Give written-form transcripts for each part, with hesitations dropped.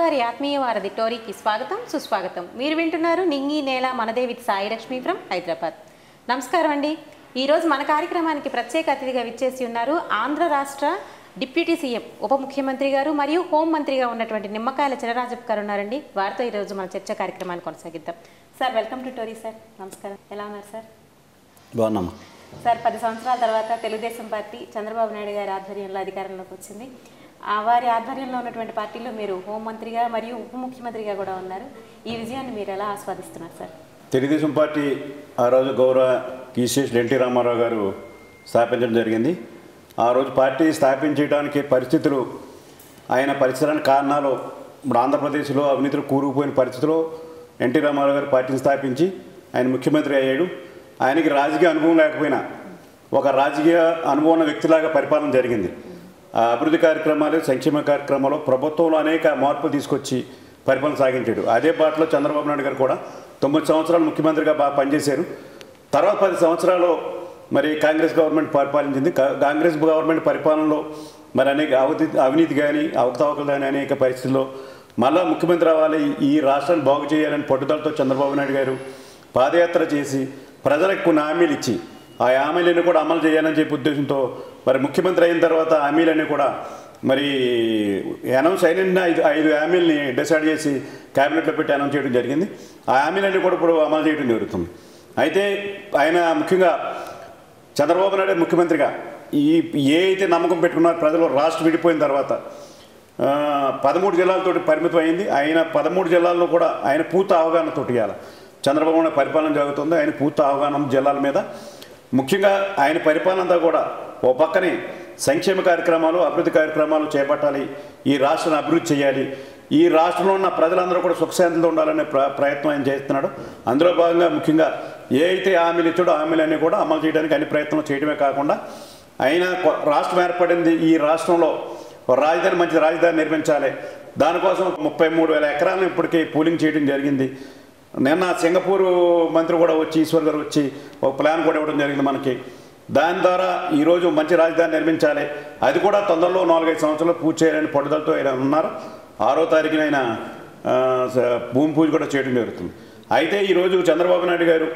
అమ్మవారి ఆత్మీయ వారధి టోరీకి స్వాగతం సుస్వాగతం. మీరు వింటున్నారు నింగి నేల మనదే విత్ సాయి లక్ష్మి ఫ్రమ్ హైదరాబాద్. నమస్కారం అండి. ఈరోజు మన కార్యక్రమానికి ప్రత్యేక అతిథిగా విచ్చేసి ఉన్నారు ఆంధ్ర రాష్ట్ర డిప్యూటీ సీఎం ఉప ముఖ్యమంత్రి గారు మరియు హోం మంత్రిగా ఉన్నటువంటి నిమ్మకాయల చినరాజప్ప గారు ఉన్నారండి. వారితో ఈరోజు మన చర్చ కార్యక్రమాన్ని కొనసాగిద్దాం. సార్ వెల్కమ్ టు టోరీ. సార్ నమస్కారం, ఎలా ఉన్నారు సార్? బాగున్నాం సార్. 10 సంవత్సరాల తర్వాత తెలుగుదేశం పార్టీ చంద్రబాబు నాయుడు గారి ఆధ్వర్యంలో అధికారంలోకి వచ్చింది. వారి ఆధ్వర్యంలో ఉన్నటువంటి పార్టీలో మీరు హోంమంత్రిగా మరియు ఉప ముఖ్యమంత్రిగా కూడా ఉన్నారు. ఈ విజయాన్ని మీరు ఎలా ఆస్వాదిస్తున్నారు సార్? తెలుగుదేశం పార్టీ ఆ రోజు గౌరవ కీశేష్ ఎన్టీ రామారావు గారు స్థాపించడం జరిగింది. ఆ రోజు పార్టీ స్థాపించడానికి పరిస్థితులు, ఆయన పరిసరానికి కారణాలు, ఇప్పుడు ఆంధ్రప్రదేశ్లో అవినీతిలో కూరుకుపోయిన పరిస్థితిలో ఎన్టీ రామారావు గారు పార్టీని స్థాపించి ఆయన ముఖ్యమంత్రి అయ్యాడు. ఆయనకి రాజకీయ అనుభవం లేకపోయినా ఒక రాజకీయ అనుభవం ఉన్న వ్యక్తిలాగా పరిపాలన జరిగింది. ఆ అభివృద్ధి కార్యక్రమాలు, సంక్షేమ కార్యక్రమాలు, ప్రభుత్వంలో అనేక మార్పులు తీసుకొచ్చి పరిపాలన సాగించాడు. అదే బాటలో చంద్రబాబు నాయుడు గారు కూడా 9 సంవత్సరాలు ముఖ్యమంత్రిగా బాగా పనిచేశారు. తర్వాత 10 సంవత్సరాలు మరి కాంగ్రెస్ గవర్నమెంట్ పరిపాలించింది. కాంగ్రెస్ గవర్నమెంట్ పరిపాలనలో మరి అనేక అవినీతి కానీ అవకతవకలు కానీ అనేక పరిస్థితుల్లో మళ్ళా ముఖ్యమంత్రి అవ్వాలి, ఈ రాష్ట్రాన్ని బాగు చేయాలని పట్టుదలతో చంద్రబాబు నాయుడు గారు పాదయాత్ర చేసి ప్రజలకు కొన్ని హామీలు ఇచ్చి ఆ హామీలను కూడా అమలు చేయాలని చెప్పి ఉద్దేశంతో మరి ముఖ్యమంత్రి అయిన తర్వాత హామీలన్నీ కూడా మరి అనౌన్స్ అయిన 5 హామీలని డిసైడ్ చేసి క్యాబినెట్లో పెట్టి అనౌన్స్ చేయడం జరిగింది. ఆ హామీలన్నీ కూడా ఇప్పుడు అమలు చేయడం జరుగుతుంది. అయితే ఆయన ముఖ్యంగా చంద్రబాబు నాయుడు ముఖ్యమంత్రిగా ఏ అయితే నమ్మకం పెట్టుకున్నారో ప్రజలు, రాష్ట్రం విడిపోయిన తర్వాత 13 జిల్లాలతో పరిమితం అయింది. ఆయన 13 జిల్లాల్లో కూడా ఆయన పూర్తి అవగాహనతో ఇవ్వాలి. చంద్రబాబు నాయుడు పరిపాలన జరుగుతుంది. ఆయన పూర్తి అవగాహన జిల్లాల మీద, ముఖ్యంగా ఆయన పరిపాలన అంతా కూడా ఓ పక్కనే సంక్షేమ కార్యక్రమాలు, అభివృద్ధి కార్యక్రమాలు చేపట్టాలి, ఈ రాష్ట్రాన్ని అభివృద్ధి చేయాలి, ఈ రాష్ట్రంలో ఉన్న ప్రజలందరూ కూడా సుఖశాంతితో ఉండాలనే ప్రయత్నం ఆయన చేస్తున్నాడు. అందులో భాగంగా ముఖ్యంగా ఏ అయితే హామీలు ఇచ్చాడో హామీలన్నీ కూడా అమలు చేయడానికి అన్ని ప్రయత్నం చేయడమే కాకుండా ఆయన రాష్ట్రం ఏర్పడింది, ఈ రాష్ట్రంలో రాజధాని, మంచి రాజధాని నిర్మించాలి, దానికోసం 33,000 ఎకరాలను ఇప్పటికీ పూలింగ్ చేయడం జరిగింది. నిన్న సింగపూర్ మంత్రి కూడా వచ్చి, ఈశ్వర్ గారు వచ్చి ఒక ప్లాన్ కూడా ఇవ్వడం జరిగింది మనకి. దాని ద్వారా ఈరోజు మంచి రాజధాని నిర్మించాలి, అది కూడా తొందరలో 4-5 సంవత్సరాలు పూర్తి చేయాలని పట్టుదలతో ఆయన ఉన్నారు. 6వ తారీఖున ఆయన భూమి పూజ కూడా చేయడం జరుగుతుంది. అయితే ఈరోజు చంద్రబాబు నాయుడు గారు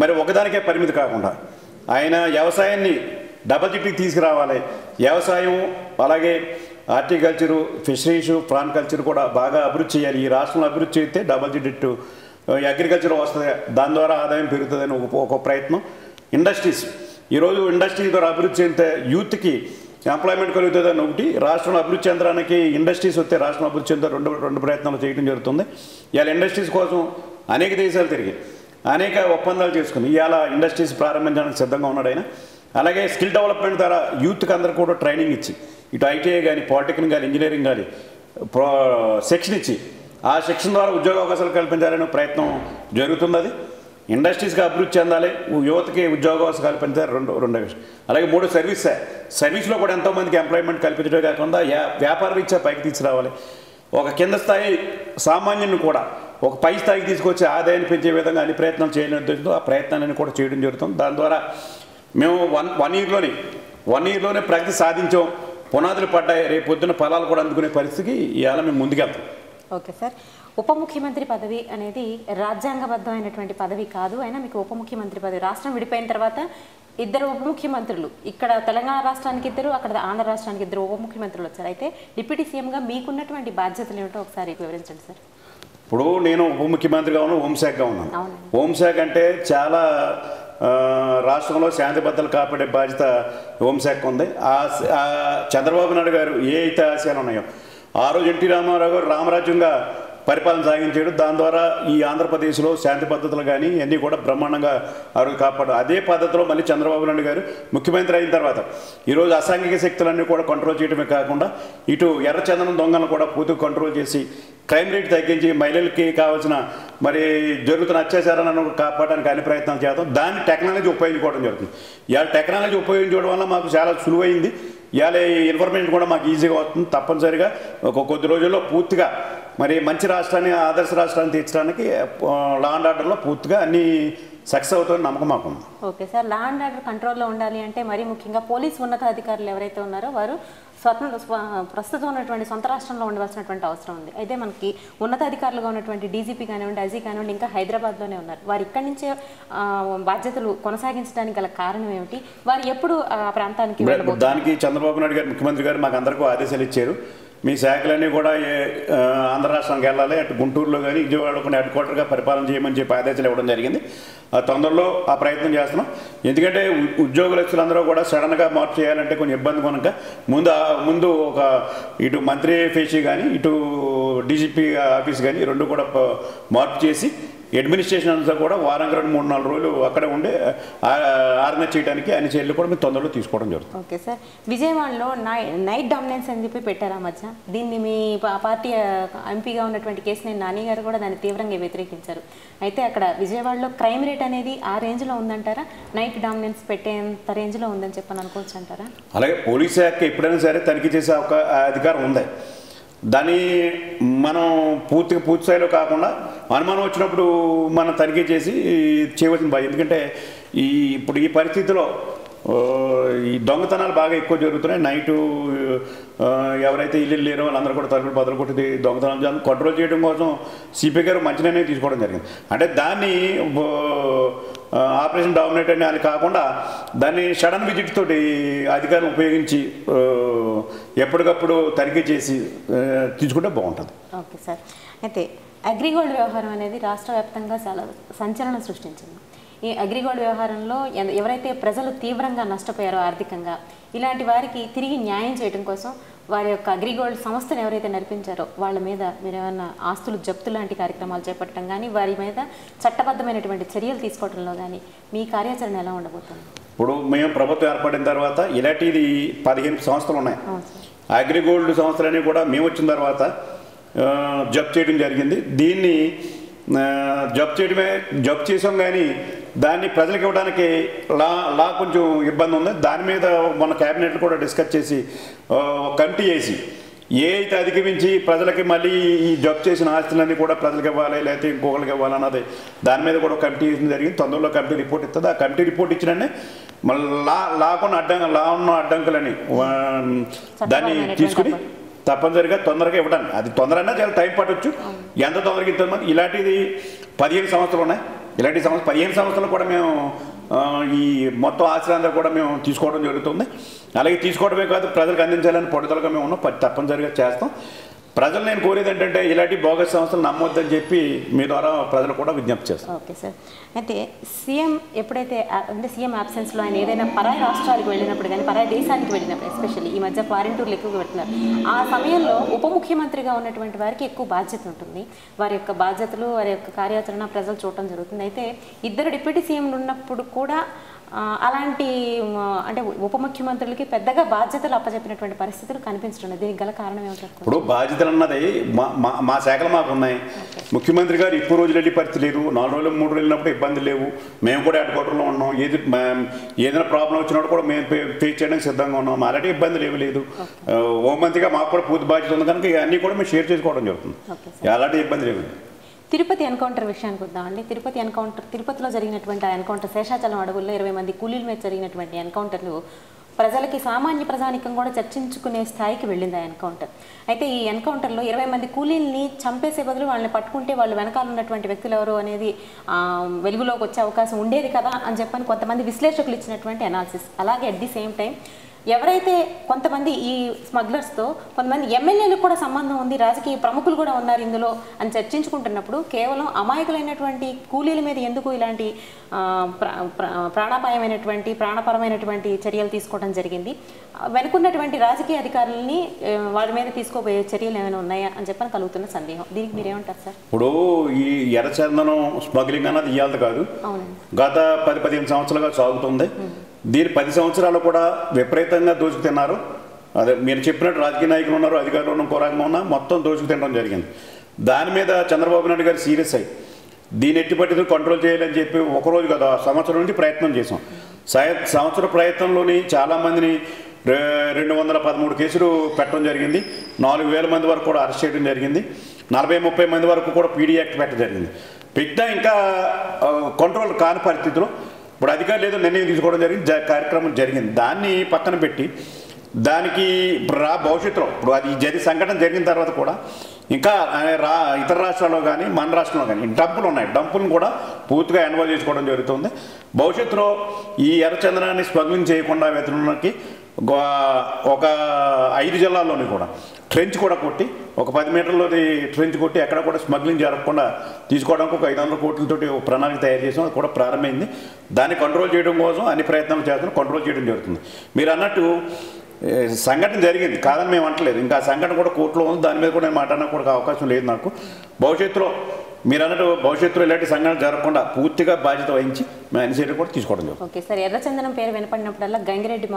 మరి ఒకదానికే పరిమితి కాకుండా ఆయన వ్యవసాయాన్ని డబల్ జిట్కి తీసుకురావాలి. వ్యవసాయం అలాగే హార్టికల్చరు, ఫిషరీస్, ప్రాన్ కల్చర్ కూడా బాగా అభివృద్ధి చేయాలి. ఈ రాష్ట్రంలో అభివృద్ధి చేస్తే డబల్ జిట్ అగ్రికల్చర్ వస్తుంది, దాని ద్వారా ఆదాయం పెరుగుతుందని ఒక ప్రయత్నం. ఇండస్ట్రీస్, ఈరోజు ఇండస్ట్రీ ద్వారా అభివృద్ధి చెందితే యూత్కి ఎంప్లాయ్మెంట్ కలుగుతుందని ఒకటి, రాష్ట్రంలో అభివృద్ధి చెందడానికి ఇండస్ట్రీస్ వస్తే రాష్ట్రం అభివృద్ధి చెందే రెండు ప్రయత్నాలు చేయడం జరుగుతుంది. ఇవాళ ఇండస్ట్రీస్ కోసం అనేక దేశాలు తిరిగి అనేక ఒప్పందాలు చేసుకుని ఇవాళ ఇండస్ట్రీస్ ప్రారంభించడానికి సిద్ధంగా ఉన్నాడు ఆయన. అలాగే స్కిల్ డెవలప్మెంట్ ద్వారా యూత్కి అందరూ కూడా ట్రైనింగ్ ఇచ్చి, ఇటు ఐటీఐ కానీ, పాలిటెక్నిక్ కానీ, ఇంజనీరింగ్ కానీ సెక్షన్ ఇచ్చి ఆ సెక్షన్ ద్వారా ఉద్యోగ అవకాశాలు కల్పించాలనే ప్రయత్నం జరుగుతున్నది. ఇండస్ట్రీస్గా అభివృద్ధి చెందాలి, యువతకి ఉద్యోగ అవకాశాలు కల్పించాలి, రెండు విషయం. అలాగే 3 సర్వీస్లో కూడా ఎంతోమందికి ఎంప్లాయ్మెంట్ కల్పించడమే కాకుండా వ్యాపార రీత్యా పైకి తీసుకురావాలి. ఒక కింద స్థాయి సామాన్యుని కూడా ఒక పై స్థాయికి తీసుకొచ్చి ఆదాయాన్ని పెంచే విధంగా అన్ని ప్రయత్నాలు చేయాలని ఉద్దేశంతో ఆ ప్రయత్నాన్ని కూడా చేయడం జరుగుతుంది. దాని ద్వారా మేము వన్ ఇయర్లోనే ప్రగతి సాధించాం, పునాదులు పడ్డాయి, రేపు పొద్దున్న ఫలాలు కూడా అందుకునే పరిస్థితికి ఇవాళ మేము ముందుకెళ్తాం. Okay sir. ఉప ముఖ్యమంత్రి పదవి అనేది రాజ్యాంగబద్ధమైనటువంటి పదవి కాదు. అయినా మీకు ఉప ముఖ్యమంత్రి పదవి, రాష్ట్రం విడిపోయిన తర్వాత 2 ఉప ముఖ్యమంత్రులు, ఇక్కడ తెలంగాణ రాష్ట్రానికి 2, అక్కడ ఆంధ్ర రాష్ట్రానికి 2 ఉప ముఖ్యమంత్రులు వచ్చారు. అయితే డిప్యూటీ సీఎంగా మీకున్నటువంటి బాధ్యతలు ఏమిటో ఒకసారి వివరించండి సార్. ఇప్పుడు నేను ఉప ముఖ్యమంత్రిగా ఉన్నాను, హోంశాఖగా ఉన్నాను. హోంశాఖ అంటే చాలా రాష్ట్రంలో శాంతి భద్రతలు కాపాడే బాధ్యత హోంశాఖ ఉంది. చంద్రబాబు నాయుడు గారు ఏ అయితే ఆశయాలు ఉన్నాయో ఆ రోజు ఎన్టీ రామారావు గారు రామరాజ్యంగా పరిపాలన సాగించాడు. దాని ద్వారా ఈ ఆంధ్రప్రదేశ్లో శాంతి పద్ధతులు కానీ అన్నీ కూడా బ్రహ్మాండంగా ఆరోజు కాపాడు. అదే పద్ధతిలో మళ్ళీ చంద్రబాబు నాయుడు గారు ముఖ్యమంత్రి అయిన తర్వాత ఈరోజు అసాంఘిక శక్తులన్నీ కూడా కంట్రోల్ చేయడమే కాకుండా ఇటు ఎర్రచందనం దొంగలను కూడా పూర్తిగా కంట్రోల్ చేసి క్రైమ్ రేట్ తగ్గించి మహిళలకి కావాల్సిన మరి జరుగుతున్న అత్యాచారాలను కాపాడడానికి అన్ని ప్రయత్నాలు చేద్దాం. దాన్ని టెక్నాలజీ ఉపయోగించుకోవడం జరుగుతుంది. ఇవాళ టెక్నాలజీ ఉపయోగించుకోవడం వల్ల మాకు చాలా సులువైంది. ఇవాళ ఇన్ఫర్మేషన్ కూడా మాకు ఈజీగా వస్తుంది. తప్పనిసరిగా కొద్ది రోజుల్లో పూర్తిగా మరి మంచి రాష్ట్రాన్ని, ఆదర్శ రాష్ట్రాన్ని తీర్చడానికి లా అండ్ ఆర్డర్లో పూర్తిగా అన్ని సక్సెస్ అవుతుందని నమ్మకం మాకు ఉంది. Okay sir, law and order కంట్రోల్లో ఉండాలి అంటే మరీ ముఖ్యంగా పోలీస్ ఉన్నతాధికారులు ఎవరైతే ఉన్నారో వారు ప్రస్తుతం ఉన్నటువంటి సొంత రాష్ట్రంలో ఉండవలసినటువంటి అవసరం ఉంది. అయితే మనకి ఉన్నతాధికారులుగా ఉన్నటువంటి డీజీపీ కానివ్వండి, ఐజీ కానివ్వండి, ఇంకా హైదరాబాద్లోనే ఉన్నారు. వారు ఇక్కడి నుంచే బాధ్యతలు కొనసాగించడానికి గల కారణం ఏమిటి? వారు ఎప్పుడు ఆ ప్రాంతానికి వెళ్ళబోతున్నారు? దానికి చంద్రబాబు నాయుడు గారు, ముఖ్యమంత్రి గారు మాకు అందరికీ ఆదేశాలు ఇచ్చారు. మీ శాఖలన్నీ కూడా ఆంధ్ర రాష్ట్రానికి వెళ్ళాలి, అటు గుంటూరులో కానీ విజయవాడలో కొన్ని హెడ్ క్వార్టర్గా పరిపాలన చేయమని చెప్పి ఆదేశాలు ఇవ్వడం జరిగింది. తొందరలో ఆ ప్రయత్నం చేస్తున్నాం. ఎందుకంటే ఉద్యోగస్తులందరూ కూడా సడన్గా మార్పు చేయాలంటే కొంచెం ఇబ్బంది కనుక ముందు ఒక ఇటు మంత్రి ఫేసీ కానీ ఇటు డీజీపీ ఆఫీస్ కానీ రెండు కూడా మార్పు చేసి అడ్మినిస్ట్రేషన్ అంతా కూడా వారానికి 2-3-4 రోజులు అక్కడే ఉండి ఆర్గనైజ్ చేయడానికి అన్ని చర్యలు కూడా మేము తొందరలో తీసుకోవడం జరుగుతుంది. ఓకే సార్, విజయవాడలో నైట్ డామినెన్స్ అని చెప్పి పెట్టారు ఆ మధ్య. దీన్ని మీ పార్టీ ఎంపీగా ఉన్నటువంటి కేశినేని నాని గారు కూడా దాన్ని తీవ్రంగా వ్యతిరేకించారు. అయితే అక్కడ విజయవాడలో క్రైమ్ రేట్ అనేది ఆ రేంజ్లో ఉందంటారా? నైట్ డామినెన్స్ పెట్టేంత రేంజ్లో ఉందని చెప్పని అనుకోవచ్చు అంటారా? అలాగే పోలీస్ శాఖ ఎప్పుడైనా సరే తనిఖీ చేసే ఒక అధికారం ఉంది. దాన్ని మనం పూర్తి స్థాయిలో కాకుండా అనుమానం వచ్చినప్పుడు మనం తనిఖీ చేసి చేయవలసిన బాధ్యత. ఎందుకంటే ఇప్పుడు ఈ పరిస్థితిలో ఈ దొంగతనాలు బాగా ఎక్కువ జరుగుతున్నాయి. నైటు ఎవరైతే ఇల్లు లేరో వాళ్ళందరూ కూడా తలుపులు బదులు కొట్టి దొంగతనాలు కంట్రోల్ చేయడం కోసం సిపి గారు మంచి నిర్ణయం తీసుకోవడం జరిగింది. అంటే దాన్ని ఆపరేషన్ డామినేట్ అని అది కాకుండా దాన్ని సడన్ విజిట్ తోటి అధికారులు ఉపయోగించి ఎప్పటికప్పుడు తనిఖీ చేసి తీసుకుంటే బాగుంటుంది. ఓకే సార్, అయితే అగ్రిగోల్డ్ వ్యవహారం అనేది రాష్ట్ర వ్యాప్తంగా చాలా సంచలనం సృష్టించింది. ఈ అగ్రిగోల్డ్ వ్యవహారంలో ఎవరైతే ప్రజలు తీవ్రంగా నష్టపోయారో ఆర్థికంగా, ఇలాంటి వారికి తిరిగి న్యాయం చేయడం కోసం వారి యొక్క అగ్రిగోల్డ్ సంస్థను ఎవరైతే నడిపించారో వాళ్ళ మీద మీరు ఏమైనా ఆస్తులు జప్తు లాంటి కార్యక్రమాలు చేపట్టడం కానీ, వారి మీద చట్టబద్ధమైనటువంటి చర్యలు తీసుకోవడంలో కానీ మీ కార్యాచరణ ఎలా ఉండబోతుంది? ఇప్పుడు మేము ప్రభుత్వం ఏర్పడిన తర్వాత ఇలాంటిది 15 సంస్థలు ఉన్నాయి. అగ్రిగోల్డ్ సంస్థలన్నీ కూడా మేము వచ్చిన తర్వాత జప్తు చేయడం జరిగింది. దీన్ని జప్తు చేసాం కానీ దాన్ని ప్రజలకు ఇవ్వడానికి లా కొంచెం ఇబ్బంది ఉంది. దాని మీద మన క్యాబినెట్లో కూడా డిస్కస్ చేసి కమిటీ వేసి ఏ అయితే అధిగమించి ప్రజలకి మళ్ళీ ఈ జప్తు చేసిన ఆస్తులన్నీ కూడా ప్రజలకు ఇవ్వాలి లేకపోతే ఇంకొకరికి ఇవ్వాలన్నది దాని మీద కూడా కమిటీ వేయడం జరిగింది. తొందరలో కమిటీ రిపోర్ట్ ఇస్తుంది. ఆ కమిటీ రిపోర్ట్ ఇచ్చిననే మళ్ళీ లా ఉన్న అడ్డంకులని దాన్ని తీసుకుని తప్పనిసరిగా తొందరగా ఇవ్వడానికి, అది తొందరన్నా చాలా టైం పట్టవచ్చు. ఎంత తొందరగా ఇంతమంది ఇలాంటిది 15 సంవత్సరాలు ఉన్నాయి. ఇలాంటి 15 సంవత్సరాలు కూడా మేము ఈ మొత్తం ఆశ్రయంలో కూడా మేము తీసుకోవడం జరుగుతుంది. అలాగే తీసుకోవడమే కాదు, ప్రజలకు అందించాలని పట్టుదలగా మేము ఉన్నాం. తప్పనిసరిగా చేస్తాం. ప్రజలు నేను కోరేది ఏంటంటే ఇలాంటి బోగస్ సంస్థలు నమ్మొద్దని చెప్పి మీ ద్వారా ప్రజలు కూడా విజ్ఞప్తి చేస్తాం. ఓకే సార్, అయితే సీఎం ఎప్పుడైతే సీఎం అబ్సెన్స్లో ఆయన ఏదైనా పరాయి రాష్ట్రాలకు వెళ్ళినప్పుడు కానీ, పరాయి దేశానికి వెళ్ళినప్పుడు, ఎస్పెషల్లీ ఈ మధ్య ఫారిన్ టూర్లు ఎక్కువగా పెడుతున్నారు, ఆ సమయంలో ఉప ముఖ్యమంత్రిగా ఉన్నటువంటి వారికి ఎక్కువ బాధ్యత ఉంటుంది. వారి యొక్క బాధ్యతలు, వారి యొక్క కార్యాచరణ ప్రజలు చూడటం జరుగుతుంది. అయితే ఇద్దరు డిప్యూటీ సీఎంలు ఉన్నప్పుడు కూడా అలాంటి అంటే ఉప ముఖ్యమంత్రులకి పెద్దగా బాధ్యతలు అప్పచెప్పినటువంటి పరిస్థితులు కనిపించడం, దీనికి గల కారణం ఏమిటంటే ఇప్పుడు బాధ్యతలు అన్నది మా శాఖలు మాకు ఉన్నాయి. ముఖ్యమంత్రి గారు ఎక్కువ రోజులు వెళ్ళే పరిస్థితి లేదు. 4 రోజులు 3 రోజులు వెళ్ళినప్పుడు ఇబ్బంది లేవు. మేము కూడా హెడ్ క్వార్టర్లో ఉన్నాం. ఏదైనా ప్రాబ్లం వచ్చినప్పుడు కూడా మేము ఫేస్ చేయడానికి సిద్ధంగా ఉన్నాం. అలాంటి ఇబ్బంది లేదు. హోంమంత్రిగా మాకు కూడా పూర్తి బాధ్యత ఉంది కనుక అన్నీ కూడా మేము షేర్ చేసుకోవడం జరుగుతుంది. అలాంటి ఇబ్బంది లేవు. తిరుపతి ఎన్కౌంటర్ విషయానికి వద్దామండి. తిరుపతిలో జరిగినటువంటి ఆ ఎన్కౌంటర్, శేషాచలం అడవుల్లో 20 మంది కూలీల మీద జరిగినటువంటి ఎన్కౌంటర్లు ప్రజలకి, సామాన్య ప్రజానికం కూడా చర్చించుకునే స్థాయికి వెళ్ళింది ఆ ఎన్కౌంటర్. అయితే ఈ ఎన్కౌంటర్లో 20 మంది కూలీల్ని చంపేసే బదులు వాళ్ళని పట్టుకుంటే వాళ్ళు వెనకాల ఉన్నటువంటి వ్యక్తులు ఎవరు అనేది వెలుగులోకి వచ్చే అవకాశం ఉండేది కదా అని చెప్పని కొంతమంది విశ్లేషకులు ఇచ్చినటువంటి అనాలిసిస్. అలాగే అట్ ది సేమ్ టైం ఎవరైతే కొంతమంది ఈ స్మగ్లర్స్తో కొంతమంది ఎమ్మెల్యేలకు కూడా సంబంధం ఉంది, రాజకీయ ప్రముఖులు కూడా ఉన్నారు ఇందులో అని చర్చించుకుంటున్నప్పుడు కేవలం అమాయకులైనటువంటి కూలీల మీద ఎందుకు ఇలాంటి ప్రాణపరమైనటువంటి చర్యలు తీసుకోవడం జరిగింది? వెనుకున్నటువంటి రాజకీయ అధికారులని వాళ్ళ మీద తీసుకోబోయే చర్యలు ఏమైనా ఉన్నాయా అని చెప్పని కలుగుతున్న సందేహం. దీనికి మీరేమంటారు సార్? ఇప్పుడు ఈ ఎర్రచందనం స్మగ్లింగ్ అన్నది ఇవాళ కాదు, గత 10-15 సంవత్సరాలుగా సాగుతుంది. దీని 10 సంవత్సరాలు కూడా విపరీతంగా దోచుకు తిన్నారు. అదే మీరు చెప్పినట్టు రాజకీయ నాయకులు ఉన్నారు, అధికారులు ఉన్న కోరంగా ఉన్నా మొత్తం దోచుకు తినడం జరిగింది. దాని మీద చంద్రబాబు నాయుడు గారు సీరియస్ అయ్యి దీని ఎట్టిపట్టి కంట్రోల్ చేయాలని చెప్పి ఒకరోజు కదా సంవత్సరం నుండి ప్రయత్నం చేసాం. సంవత్సర ప్రయత్నంలోని చాలామందిని 213 కేసులు పెట్టడం జరిగింది. 4000 మంది వరకు కూడా అరెస్ట్ చేయడం జరిగింది. 40-30 మంది వరకు కూడా పీడీ యాక్ట్ పెట్టడం జరిగింది. పెట్టినా ఇంకా కంట్రోల్ కాని పరిస్థితిలో ఇప్పుడు అధికారులు ఏదో నిర్ణయం తీసుకోవడం జరిగింది, కార్యక్రమం జరిగింది. దాన్ని పక్కన పెట్టి దానికి ఇప్పుడు భవిష్యత్తులో ఇప్పుడు అది సంఘటన జరిగిన తర్వాత కూడా ఇంకా ఇతర రాష్ట్రాల్లో కానీ మన రాష్ట్రంలో కానీ డంపులు ఉన్నాయి, డంపులను కూడా పూర్తిగా ఇన్వాల్వ్ చేసుకోవడం జరుగుతుంది. భవిష్యత్తులో ఈ ఎర్రచందనాన్ని స్మగ్లింగ్ చేయకుండా వెతనకి ఒక 5 జిల్లాల్లోని కూడా ట్రెంచ్ కూడా కొట్టి ఒక 10 మీటర్లోది ట్రెంచ్ కొట్టి ఎక్కడ కూడా స్మగ్లింగ్ జరగకుండా తీసుకోవడానికి ఒక 500 కోట్లతోటి ఒక ప్రణాళిక తయారు చేసాం. అది కూడా ప్రారంభమైంది. దాన్ని కంట్రోల్ చేయడం కోసం అన్ని ప్రయత్నాలు చేస్తున్నాం, కంట్రోల్ చేయడం జరుగుతుంది. మీరు అన్నట్టు సంఘటన జరిగింది కాదని మేము అంటలేదు, ఇంకా సంఘటన కూడా కోర్టులో ఉంది, దాని మీద కూడా నేను మాట్లాడడానికి కూడా అవకాశం లేదు నాకు. భవిష్యత్తులో మీరు అన్నట్టు భవిష్యత్తులో ఇలాంటి సంఘటన జరగకుండా పూర్తిగా బాధ్యత వహించి మేము అన్ని చర్యలు కూడా తీసుకోవడం జరుగుతుంది. ఓకే సార్, ఎర్రచందనం పేరు వినపడినప్పుడల్లా గంగిరెడ్డి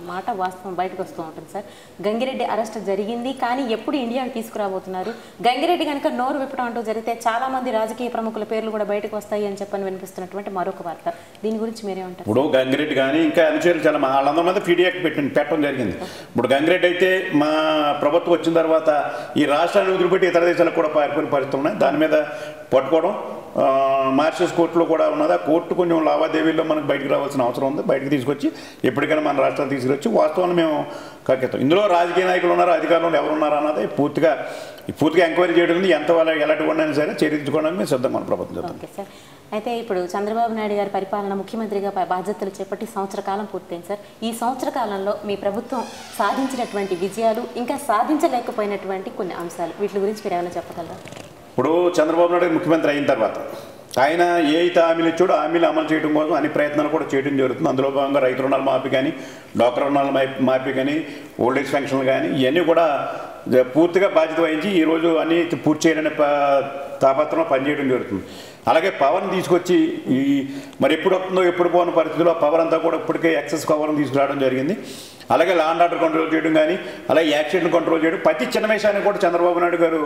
మాట వాస్తవం బయటకు వస్తూ ఉంటుంది సార్. గంగిరెడ్డి అరెస్ట్ జరిగింది, కానీ ఎప్పుడు ఇండియాకి తీసుకురాబోతున్నారు? గంగిరెడ్డి కనుక నోరు విప్పడం అంటూ జరిగితే చాలా మంది రాజకీయ ప్రముఖుల పేర్లు కూడా బయటకు వస్తాయి అని చెప్పని వినిపిస్తున్నటువంటి మరొక వార్త, దీని గురించి మీరేమంటారు? ఇప్పుడు గంగిరెడ్డి కానీ ఇంకా అనుచరులు చాలా వాళ్ళందరి మీద పీడియాక్ట్ పెట్టడం జరిగింది. ఇప్పుడు గంగిరెడ్డి అయితే మా ప్రభుత్వం వచ్చిన తర్వాత ఈ రాష్ట్రాన్ని వదిలిపెట్టి ఇతర దేశాలకు కూడా పారిపోయిన పరిస్థితులు ఉన్నాయి. దాని మీద పట్టుకోవడం మార్షల్స్ కోర్టులో కూడా ఉన్నది. ఆ కోర్టు కొంచెం లావాదేవీల్లో మనకు బయటకు రావాల్సిన అవసరం ఉంది. బయటకు తీసుకొచ్చి ఎప్పటికైనా మన రాష్ట్రాలు తీసుకొచ్చి వాస్తవాన్ని మేము కక్కిస్తాం. ఇందులో రాజకీయ నాయకులు ఉన్నారు, అధికారులు ఎవరు ఉన్నారో అన్నది పూర్తిగా ఎంక్వైరీ చేయడం ఉంది. ఎంత వాళ్ళు ఎలాంటి ఉన్నాయని సరే చర్య తీసుకోవడానికి మేము సిద్ధంగా మన ప్రభుత్వం చెప్తాం. ఓకే సార్, అయితే ఇప్పుడు చంద్రబాబు నాయుడు గారి పరిపాలన ముఖ్యమంత్రిగా బాధ్యతలు చేపట్టి సంవత్సర కాలం పూర్తయింది సార్. ఈ సంవత్సర కాలంలో మీ ప్రభుత్వం సాధించినటువంటి విజయాలు, ఇంకా సాధించలేకపోయినటువంటి కొన్ని అంశాలు, వీటి గురించి మీరు ఏమైనా చెప్పగలరా? ఇప్పుడు చంద్రబాబు నాయుడు ముఖ్యమంత్రి అయిన తర్వాత ఆయన ఏ అయితే హామీలు ఇచ్చాడో హామీలు అమలు చేయడం కోసం అన్ని ప్రయత్నాలు కూడా చేయడం జరుగుతుంది. అందులో భాగంగా రైతు రుణాల మాఫీ కానీ, డ్వాక్రా రుణాల మాఫీ కానీ, ఓల్డ్ ఏజ్ పెన్షన్లు కానీ ఇవన్నీ కూడా పూర్తిగా బాధ్యత వహించి ఈరోజు అన్ని పూర్తి చేయాలనే తాపత్రంలో పనిచేయడం జరుగుతుంది. అలాగే పవర్ని తీసుకొచ్చి మరి ఎప్పుడు వస్తుందో ఎప్పుడు పోని పరిస్థితుల్లో పవర్ అంతా కూడా ఇప్పటికే ఎక్సెస్ పవర్ని తీసుకురావడం జరిగింది. అలాగే లా అండ్ ఆర్డర్ కంట్రోల్ చేయడం కానీ, అలాగే యాక్సిడెంట్ కంట్రోల్ చేయడం, ప్రతి చిన్న విషయాన్ని కూడా చంద్రబాబు నాయుడు గారు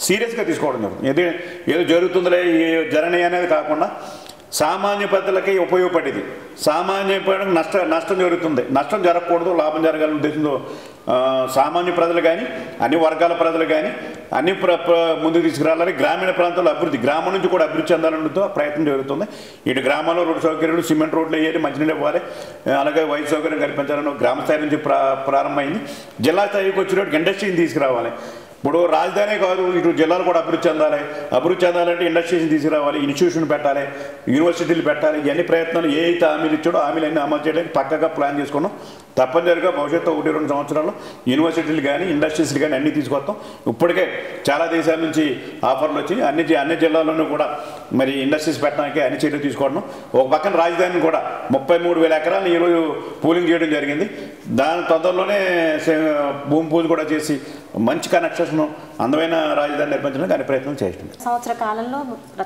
సీరియస్గా తీసుకోవడం జరుగుతుంది. ఏదో జరుగుతుందిలే జరని అనేది కాకుండా సామాన్య ప్రజలకి ఉపయోగపడేది, సామాన్య ప్రజలకు నష్టం జరుగుతుంది, నష్టం జరగకూడదు, లాభం జరగాలనే ఉద్దేశంతో సామాన్య ప్రజలు కానీ అన్ని వర్గాల ప్రజలు కానీ అన్ని ముందుకు తీసుకురావాలని గ్రామీణ ప్రాంతాల్లో అభివృద్ధి, గ్రామం నుంచి కూడా అభివృద్ధి చెందాలన్నతో ప్రయత్నం జరుగుతుంది. ఇటు గ్రామాల్లో రోడ్డు సౌకర్యాలు, సిమెంట్ రోడ్లు వేయాలి, మంచినీళ్ళు ఇవ్వాలి, అలాగే వైద్య సౌకర్యం కల్పించాలని గ్రామ స్థాయి నుంచి ప్రారంభమైంది. జిల్లా స్థాయికి వచ్చినట్టు ఇండస్ట్రీని తీసుకురావాలి. ఇప్పుడు రాజధానే కాదు, ఇటు జిల్లాలు కూడా అభివృద్ధి చెందాలంటే ఇండస్ట్రీస్ని తీసుకురావాలి, ఇన్స్టిట్యూషన్ పెట్టాలి, యూనివర్సిటీలు పెట్టాలి. ఇవన్నీ ప్రయత్నాలు ఏ అయితే హామీలు ఇచ్చాడో హామీలన్నీ అమలు చేయడానికి పక్కగా ప్లాన్ చేసుకున్నాం. తప్పనిసరిగా భవిష్యత్తు 1-2 సంవత్సరాల్లో యూనివర్సిటీలు కానీ ఇండస్ట్రీస్లు కానీ అన్నీ తీసుకొస్తాం. ఇప్పటికే చాలా దేశాల నుంచి ఆఫర్లు వచ్చి అన్ని జిల్లాల్లోనూ కూడా మరి ఇండస్ట్రీస్ పెట్టడానికి అన్ని చర్యలు తీసుకోవడం. ఒక పక్కన రాజధానిని కూడా 33,000 ఎకరాలను ఈరోజు పూలింగ్ చేయడం జరిగింది. దాని తొందరలోనే భూమి పూజ కూడా చేసి మంచి కనెక్షన్ అందమైన రాజధాని నిర్మించడానికి దాని ప్రయత్నం చేస్తుంది. సంవత్సర కాలంలో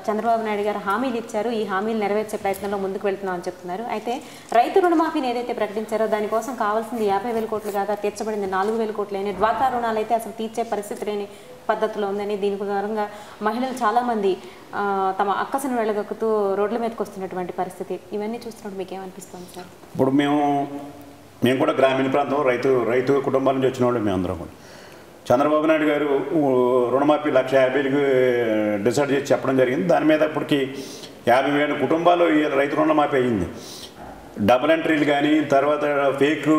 చంద్రబాబు నాయుడు గారు హామీలు ఇచ్చారు, ఈ హామీలు నెరవేర్చే ప్రయత్నంలో ముందుకు వెళ్తున్నామని చెప్తున్నారు. అయితే రైతు రుణమాఫీని ఏదైతే ప్రకటించారో దానికోసం కావాల్సింది 50,000 కోట్లు కాగా తీర్చబడింది 4,000 కోట్లని, డ్వాక్రా రుణాలు అయితే అసలు తీర్చే పరిస్థితి లేని పద్ధతిలో ఉందని, దీని పరంగా మహిళలు చాలామంది తమ అక్కసను వెళ్ళగక్కుతూ రోడ్ల మీదకి వస్తున్నటువంటి పరిస్థితి, ఇవన్నీ చూస్తున్నప్పుడు మీకు ఏమనిపిస్తుంది సార్? ఇప్పుడు మేము కూడా గ్రామీణ ప్రాంతంలో రైతు కుటుంబాల నుంచి వచ్చిన వాళ్ళు మేమందరం కూడా చంద్రబాబు నాయుడు గారు రుణమాఫీ 1,50,000కి డిసైడ్ చేసి చెప్పడం జరిగింది. దాని మీద ఇప్పటికి 50,000 కుటుంబాలు రైతు రుణమాఫీ అయ్యింది. డబుల్ ఎంట్రీలు కానీ, తర్వాత ఫేక్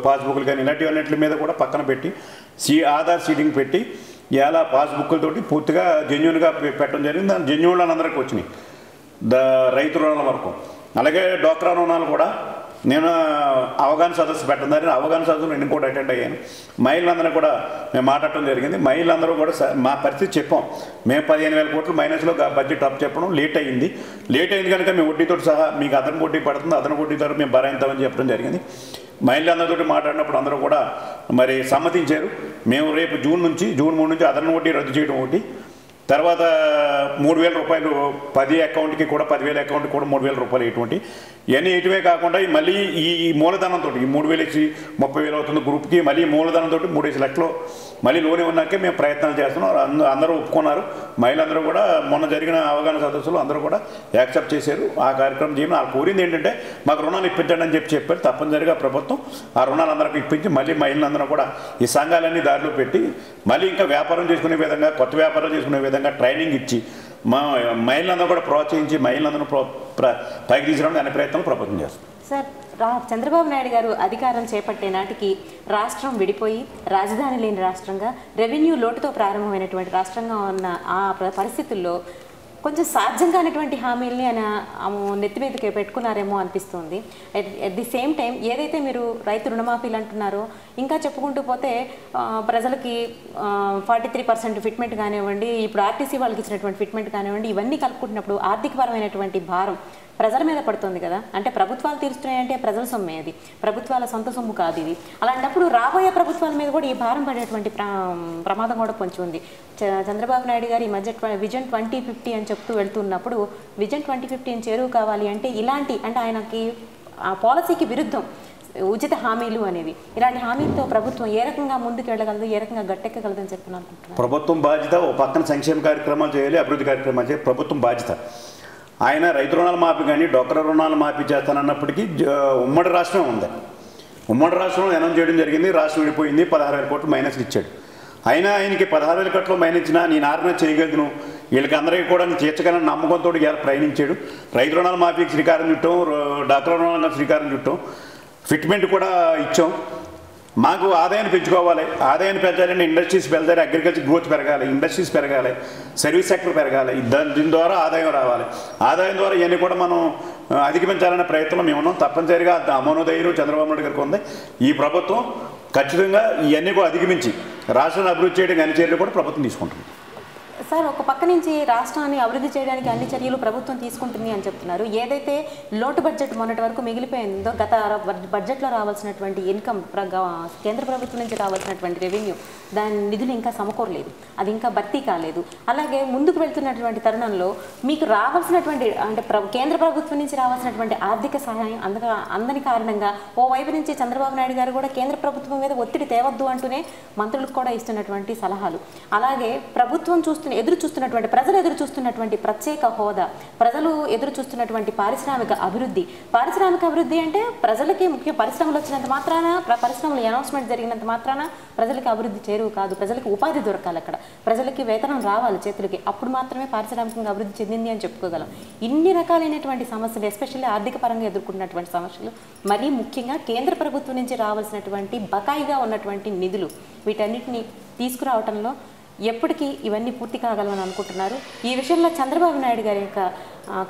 పాస్బుక్లు కానీ ఇలాంటివన్నిటి మీద కూడా పక్కన పెట్టి ఆధార్ సీటింగ్ పెట్టి ఇలా పాస్బుక్లతోటి పూర్తిగా జెన్యూన్గా పెట్టడం జరిగింది. దాని జెన్యూన్లు అందరికీ వచ్చినాయి రైతు రుణాల వరకు. అలాగే డ్వాక్రా రుణాలు కూడా నేను అవగాహన సదస్సు పెట్టడం జరిగింది. అవగాహన సదస్సులు నేను కూడా అటెండ్ అయ్యాను. మహిళలందరూ కూడా మేము మాట్లాడటం జరిగింది. మహిళలందరూ కూడా మా పరిస్థితి చెప్పాం. మేము 15,000 కోట్లు మైనస్లో బడ్జెట్ అప్ చెప్పడం లేట్ అయింది కనుక మేము వడ్డీతో సహా మీకు అదనపు వడ్డీ పడుతుంది, అదనపు వడ్డీ ద్వారా మేము భరాయిద్దామని చెప్పడం జరిగింది. మహిళలందరితో మాట్లాడినప్పుడు అందరూ కూడా మరి సమ్మతించారు. మేము రేపు జూన్ 3 నుంచి అదనపు వడ్డీ రద్దు చేయడం ఒకటి, తర్వాత 3,000 రూపాయలు 10 అకౌంట్కి కూడా 10,000 అకౌంట్కి కూడా 3,000 రూపాయలు ఇటువంటి ఇవన్నీ ఇటువే కాకుండా మళ్ళీ ఈ మూలధనంతో ఈ 3,000 ఇచ్చి 30,000 అవుతుంది గ్రూప్కి, మళ్ళీ మూలధనంతో 3,5 లక్షలు మళ్ళీ లోన్ ఉన్నాకే మేము ప్రయత్నాలు చేస్తున్నాం. అందరూ ఒప్పుకున్నారు. మహిళలందరూ కూడా మొన్న జరిగిన అవగాహన సదస్సులు అందరూ కూడా యాక్సెప్ట్ చేశారు. ఆ కార్యక్రమం చేయమని వాళ్ళు కోరింది ఏంటంటే మాకు రుణాలు ఇప్పించండి అని చెప్పారు. తప్పనిసరిగా ప్రభుత్వం ఆ రుణాలు అందరికీ ఇప్పించి మళ్ళీ మహిళలందరూ కూడా ఈ సంఘాలన్నీ దారిలో పెట్టి మళ్ళీ ఇంకా వ్యాపారం చేసుకునే విధంగా, కొత్త వ్యాపారం చేసుకునే విధంగా ట్రైనింగ్ ఇచ్చి మా మహిళలందరూ కూడా ప్రోత్సహించి మహిళలందరూ పైకి తీసుకురావడానికి అనే ప్రయత్నాలు ప్రభుత్వం చేస్తుంది. సార్, చంద్రబాబు నాయుడు గారు అధికారం చేపట్టే నాటికి రాష్ట్రం విడిపోయి రాజధాని లేని రాష్ట్రంగా, రెవెన్యూ లోటుతో ప్రారంభమైనటువంటి రాష్ట్రంగా ఉన్న ఆ పరిస్థితుల్లో కొంచెం సాధ్యం కానిటువంటి హామీల్ని ఆయన నెత్తి మీదకి పెట్టుకున్నారేమో అనిపిస్తుంది. అట్ ది సేమ్ టైం ఏదైతే మీరు రైతు రుణమాఫీలు అంటున్నారో, ఇంకా చెప్పుకుంటూ పోతే ప్రజలకి 43% ఫిట్మెంట్ కానివ్వండి, ఇప్పుడు ఆర్టీసీ వాళ్ళకి ఇచ్చినటువంటి ఫిట్మెంట్ కానివ్వండి, ఇవన్నీ కలుపుకుంటున్నప్పుడు ఆర్థికపరమైనటువంటి భారం ప్రజల మీద పడుతుంది కదా. అంటే ప్రభుత్వాలు తీరుస్తున్నాయంటే ప్రజల సొమ్మే, అది ప్రభుత్వాల సొంత సొమ్ము కాదు ఇది. అలాంటప్పుడు రాబోయే ప్రభుత్వాల మీద కూడా ఈ భారం పడేటువంటి ప్రమాదం కూడా పొంచి ఉంది. చంద్రబాబు నాయుడు గారు ఈ మధ్య విజన్ 2050 అని చెప్తూ వెళ్తున్నప్పుడు విజన్ 2050 చేరువు కావాలి అంటే ఇలాంటి, అంటే ఆయనకి ఆ పాలసీకి విరుద్ధం ఉచిత హామీలు అనేవి, ఇలాంటి హామీలతో ప్రభుత్వం ఏ రకంగా ముందుకు వెళ్ళగలదు, ఏ రకంగా గట్టెక్కగలదని చెప్పి అనుకుంటున్నాను. ప్రభుత్వం బాధ్యత ఓ పక్కన సంక్షేమ కార్యక్రమాలు చేయాలి, అభివృద్ధి కార్యక్రమాలు చేయాలి, ప్రభుత్వం బాధ్యత. ఆయన రైతు రుణాల మాఫీ కానీ డోక్రా రుణాల మాఫీ చేస్తానన్నప్పటికీ ఉమ్మడి రాష్ట్రం ఉంది. ఉమ్మడి రాష్ట్రంలో అనౌన్స్ చేయడం జరిగింది. రాష్ట్రం విడిపోయింది, 16,000 కోట్లు మైనస్లు ఇచ్చాడు. అయినా ఆయనకి 16,000 కోట్లు మైనస్ ఇచ్చినా నేను ఆర్గనైజ్ చేయగలను, వీళ్ళకి అందరికీ కూడా తీర్చగలని నమ్మకంతో ఇవాళ ప్రయాణించాడు. రైతు రుణాల మాఫీకి శ్రీకారం చుట్టాం, డోక్రా రుణాలకు శ్రీకారం చుట్టాం, ఫిట్మెంట్ కూడా ఇచ్చాం. మాకు ఆదాయాన్ని పెంచుకోవాలి, ఆదాయాన్ని పెంచాలంటే ఇండస్ట్రీస్ పెరగాలి, అగ్రికల్చర్ గ్రోత్ పెరగాలి, ఇండస్ట్రీస్ పెరగాలి, సర్వీస్ సెక్టర్ పెరగాలి, దీని ద్వారా ఆదాయం రావాలి. ఆదాయం ద్వారా ఇవన్నీ కూడా మనం అధిగమించాలనే ప్రయత్నం మేము ఉన్నాం. తప్పనిసరిగా అమోనోదయం చంద్రబాబు నాయుడు గారికి ఉంది. ఈ ప్రభుత్వం ఖచ్చితంగా ఇవన్నీ కూడా అధిగమించి రాష్ట్రాన్ని అభివృద్ధి చేయడానికి అన్ని చర్యలు కూడా ప్రభుత్వం తీసుకుంటుంది. సార్, ఒక పక్క నుంచి రాష్ట్రాన్ని అభివృద్ధి చేయడానికి అన్ని చర్యలు ప్రభుత్వం తీసుకుంటుంది అని చెప్తున్నారు. ఏదైతే లోటు బడ్జెట్ మొన్నటి వరకు మిగిలిపోయిందో, గత బడ్జెట్లో రావాల్సినటువంటి ఇన్కమ్, కేంద్ర ప్రభుత్వం నుంచి రావాల్సినటువంటి రెవెన్యూ, దాని నిధులు ఇంకా సమకూరలేదు, అది ఇంకా భర్తీ కాలేదు. అలాగే ముందుకు వెళ్తున్నటువంటి తరుణంలో మీకు రావాల్సినటువంటి, అంటే కేంద్ర ప్రభుత్వం నుంచి రావాల్సినటువంటి ఆర్థిక సహాయం అందని కారణంగా ఓవైపు నుంచి చంద్రబాబు నాయుడు గారు కూడా కేంద్ర ప్రభుత్వం మీద ఒత్తిడి తేవద్దు అంటూనే మంత్రులకు కూడా ఇస్తున్నటువంటి సలహాలు. అలాగే ప్రభుత్వం ఎదురు చూస్తున్నటువంటి ప్రత్యేక హోదా, ప్రజలు ఎదురు చూస్తున్నటువంటి పారిశ్రామిక అభివృద్ధి అంటే ప్రజలకి ముఖ్య పరిశ్రమలు వచ్చినంత మాత్రాన, పరిశ్రమలు అనౌన్స్మెంట్ జరిగినంత మాత్రాన ప్రజలకి అభివృద్ధి చేరువు కాదు. ప్రజలకు ఉపాధి దొరకాలి, అక్కడ ప్రజలకి వేతనం రావాలి చేతులకి, అప్పుడు మాత్రమే పారిశ్రామికంగా అభివృద్ధి చెందింది అని చెప్పుకోగలం. ఇన్ని రకాలైనటువంటి సమస్యలు, ఎస్పెషల్లీ ఆర్థిక పరంగా ఎదుర్కొన్నటువంటి సమస్యలు, మరీ ముఖ్యంగా కేంద్ర ప్రభుత్వం నుంచి రావాల్సినటువంటి బకాయిగా ఉన్నటువంటి నిధులు, వీటన్నిటిని తీసుకురావడంలో ఎప్పటికీ ఇవన్నీ పూర్తి కాగలమని అనుకుంటున్నారు. ఈ విషయంలో చంద్రబాబు నాయుడు గారి యొక్క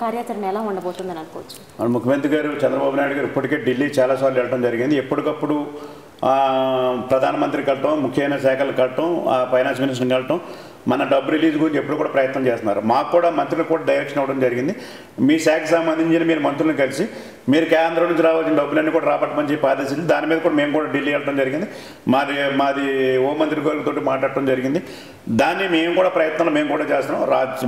కార్యాచరణ ఎలా ఉండబోతుందని అనుకోవచ్చు? ముఖ్యమంత్రి గారు చంద్రబాబు నాయుడు గారు ఇప్పటికే ఢిల్లీ చాలాసార్లు వెళ్ళడం జరిగింది. ఎప్పటికప్పుడు ప్రధానమంత్రి కలటం, ముఖ్యమైన శాఖలు కలటం, ఫైనాన్స్ మినిస్టర్ని కలటం, మన డబ్బు రిలీజ్ గురించి ఎప్పుడు కూడా ప్రయత్నం చేస్తున్నారు. మాకు కూడా మంత్రులకు కూడా డైరెక్షన్ అవ్వడం జరిగింది. మీ శాఖకు సంబంధించిన మీరు మంత్రులను కలిసి మీరు కేంద్రం నుంచి రావాల్సిన డబ్బులన్నీ కూడా రాబట్టమని చెప్పి ఆదేశించి, దాని మీద కూడా మేము కూడా ఢిల్లీ వెళ్ళడం జరిగింది. మాది హోంమంత్రి గారితో మాట్లాడటం జరిగింది. దాన్ని మేము కూడా ప్రయత్నాలు మేము కూడా చేస్తున్నాం.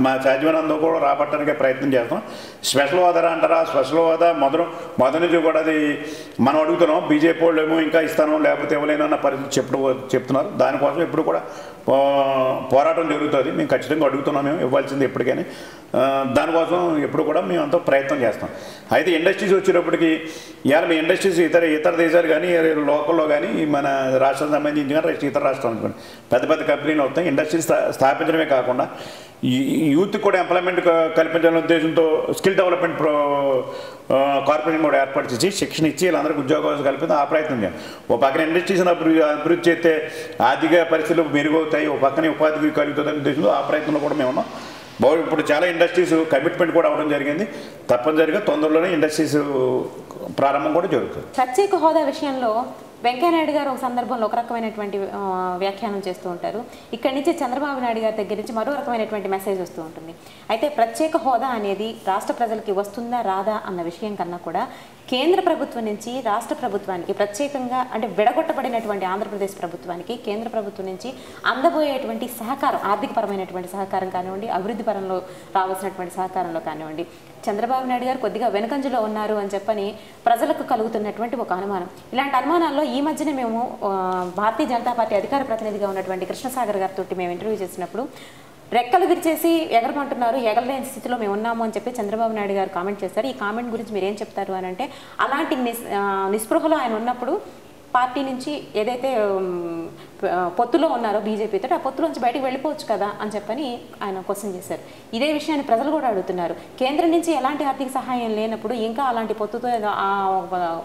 మా సాధ్యమైనందుకు కూడా రాబట్టడానికి ప్రయత్నం చేస్తున్నాం. స్పెషల్ హోదా అంటారా, స్పెషల్ హోదా మొదటి నుంచి కూడా అది మనం అడుగుతున్నాం. బీజేపీ వాళ్ళు ఏమో ఇంకా ఇస్తాను లేకపోతే ఇవ్వలేనన్న పరిస్థితి చెప్తున్నారు. దానికోసం ఎప్పుడు కూడా పోరాటం జరుగుతుంది. మేము ఖచ్చితంగా అడుగుతున్నాం, మేము ఇవ్వాల్సింది ఎప్పటికైనా. దానికోసం ఎప్పుడు కూడా మేము అంతా ప్రయత్నం చేస్తాం. అయితే ఇండస్ట్రీస్ వచ్చేటప్పటికి ఇవాళ మీ ఇండస్ట్రీస్ ఇతర దేశాలు కానీ లోకల్లో కానీ మన రాష్ట్రానికి సంబంధించి కానీ ఇతర రాష్ట్రాలకు కానీ పెద్ద పెద్ద కంపెనీలు వస్తాయి. ఇండస్ట్రీస్ స్థాపించడమే కాకుండా యూత్ కూడా ఎంప్లాయ్మెంట్ కల్పించాలనే ఉద్దేశంతో స్కిల్ డెవలప్మెంట్ కార్పొరేషన్ కూడా ఏర్పాటు చేసి శిక్షణ ఇచ్చి వీళ్ళందరికీ ఉద్యోగాలు కల్పించి ఆ ప్రయత్నం చేయాలి. ఓ పక్కన ఇండస్ట్రీస్ని అభివృద్ధి చేస్తే ఆర్థిక పరిస్థితులు మెరుగవుతాయి, ఓ పక్కన ఉపాధి కలుగుతుందనే ఉద్దేశంతో ఆ ప్రయత్నంలో కూడా మేము ఉన్నాం. ఇప్పుడు చాలా ఇండస్ట్రీస్ కమిట్మెంట్ కూడా అవ్వడం జరిగింది. తప్పనిసరిగా తొందరలోనే ఇండస్ట్రీస్ ప్రారంభం కూడా జరుగుతుంది. ప్రత్యేక హోదా విషయంలో వెంకయ్యనాయుడు గారు ఒక సందర్భంలో ఒక రకమైనటువంటి వ్యాఖ్యానం చేస్తూ ఉంటారు. ఇక్కడి నుంచి చంద్రబాబు నాయుడు గారి దగ్గర నుంచి మరో రకమైనటువంటి మెసేజ్ వస్తూ ఉంటుంది. అయితే ప్రత్యేక హోదా అనేది రాష్ట్ర ప్రజలకి వస్తుందా రాదా అన్న విషయం కన్నా కూడా కేంద్ర ప్రభుత్వం నుంచి రాష్ట్ర ప్రభుత్వానికి ప్రత్యేకంగా, అంటే విడగొట్టబడినటువంటి ఆంధ్రప్రదేశ్ ప్రభుత్వానికి కేంద్ర ప్రభుత్వం నుంచి అందబోయేటువంటి సహకారం, ఆర్థికపరమైనటువంటి సహకారం కానివ్వండి, అభివృద్ధి పరంలో రావాల్సినటువంటి సహకారంలో కానివ్వండి, చంద్రబాబు నాయుడు గారు కొద్దిగా వెనుకంజలో ఉన్నారు అని చెప్పని ప్రజలకు కలుగుతున్నటువంటి ఒక అనుమానం. ఇలాంటి అనుమానాల్లో ఈ మధ్యనే మేము భారతీయ జనతా పార్టీ అధికార ప్రతినిధిగా ఉన్నటువంటి కృష్ణసాగర్ గారితో మేము ఇంటర్వ్యూ చేసినప్పుడు రెక్కలు విరిచేసి ఎగరమంటున్నారు, ఎగరలేని స్థితిలో మేము ఉన్నాము అని చెప్పి చంద్రబాబు నాయుడు గారు కామెంట్ చేశారు. ఈ కామెంట్ గురించి మీరు ఏం చెప్తారు అని అంటే, అలాంటి నిస్పృహలో ఆయన ఉన్నప్పుడు పార్టీ నుంచి ఏదైతే పొత్తులో ఉన్నారో బీజేపీతో ఆ పొత్తులోంచి బయటకు వెళ్ళిపోవచ్చు కదా అని చెప్పని ఆయన క్వశ్చన్ చేశారు. ఇదే విషయాన్ని ప్రజలు కూడా అడుగుతున్నారు. కేంద్రం నుంచి ఎలాంటి ఆర్థిక సహాయం లేనప్పుడు ఇంకా అలాంటి పొత్తుతో ఆ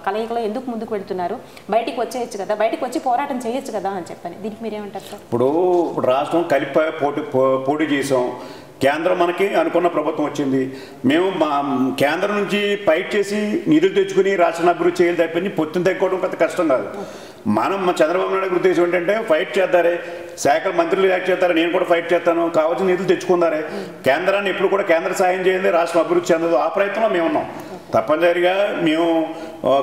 కలయికలో ఎందుకు ముందుకు వెళ్తున్నారు, బయటికి వచ్చేయచ్చు కదా, బయటకు వచ్చి పోరాటం చేయొచ్చు కదా అని చెప్పని. దీనికి మీరేమంటారు సార్? ఇప్పుడు రాష్ట్రం కలిపి పోటీ చేసాం, కేంద్రం మనకి అనుకున్న ప్రభుత్వం వచ్చింది, మేము మా కేంద్రం నుంచి ఫైట్ చేసి నిధులు తెచ్చుకుని రాష్ట్రాన్ని అభివృద్ధి చేయాలి తప్పించి పొత్తుని తగ్గుకోవడం పెద్ద కష్టం కాదు. మనం చంద్రబాబు నాయుడు ఉద్దేశం ఏంటంటే ఫైట్ చేద్దారే, శాఖల మంత్రులు యాక్ట్ చేస్తారా, నేను కూడా ఫైట్ చేస్తాను, కావాల్సిన నిధులు తెచ్చుకుందారే, కేంద్రాన్ని ఎప్పుడు కూడా కేంద్ర సాయం చేయండి, రాష్ట్రం అభివృద్ధి చెందదు, ఆ ప్రయత్నంలో మేము ఉన్నాం. తప్పనిసరిగా మేము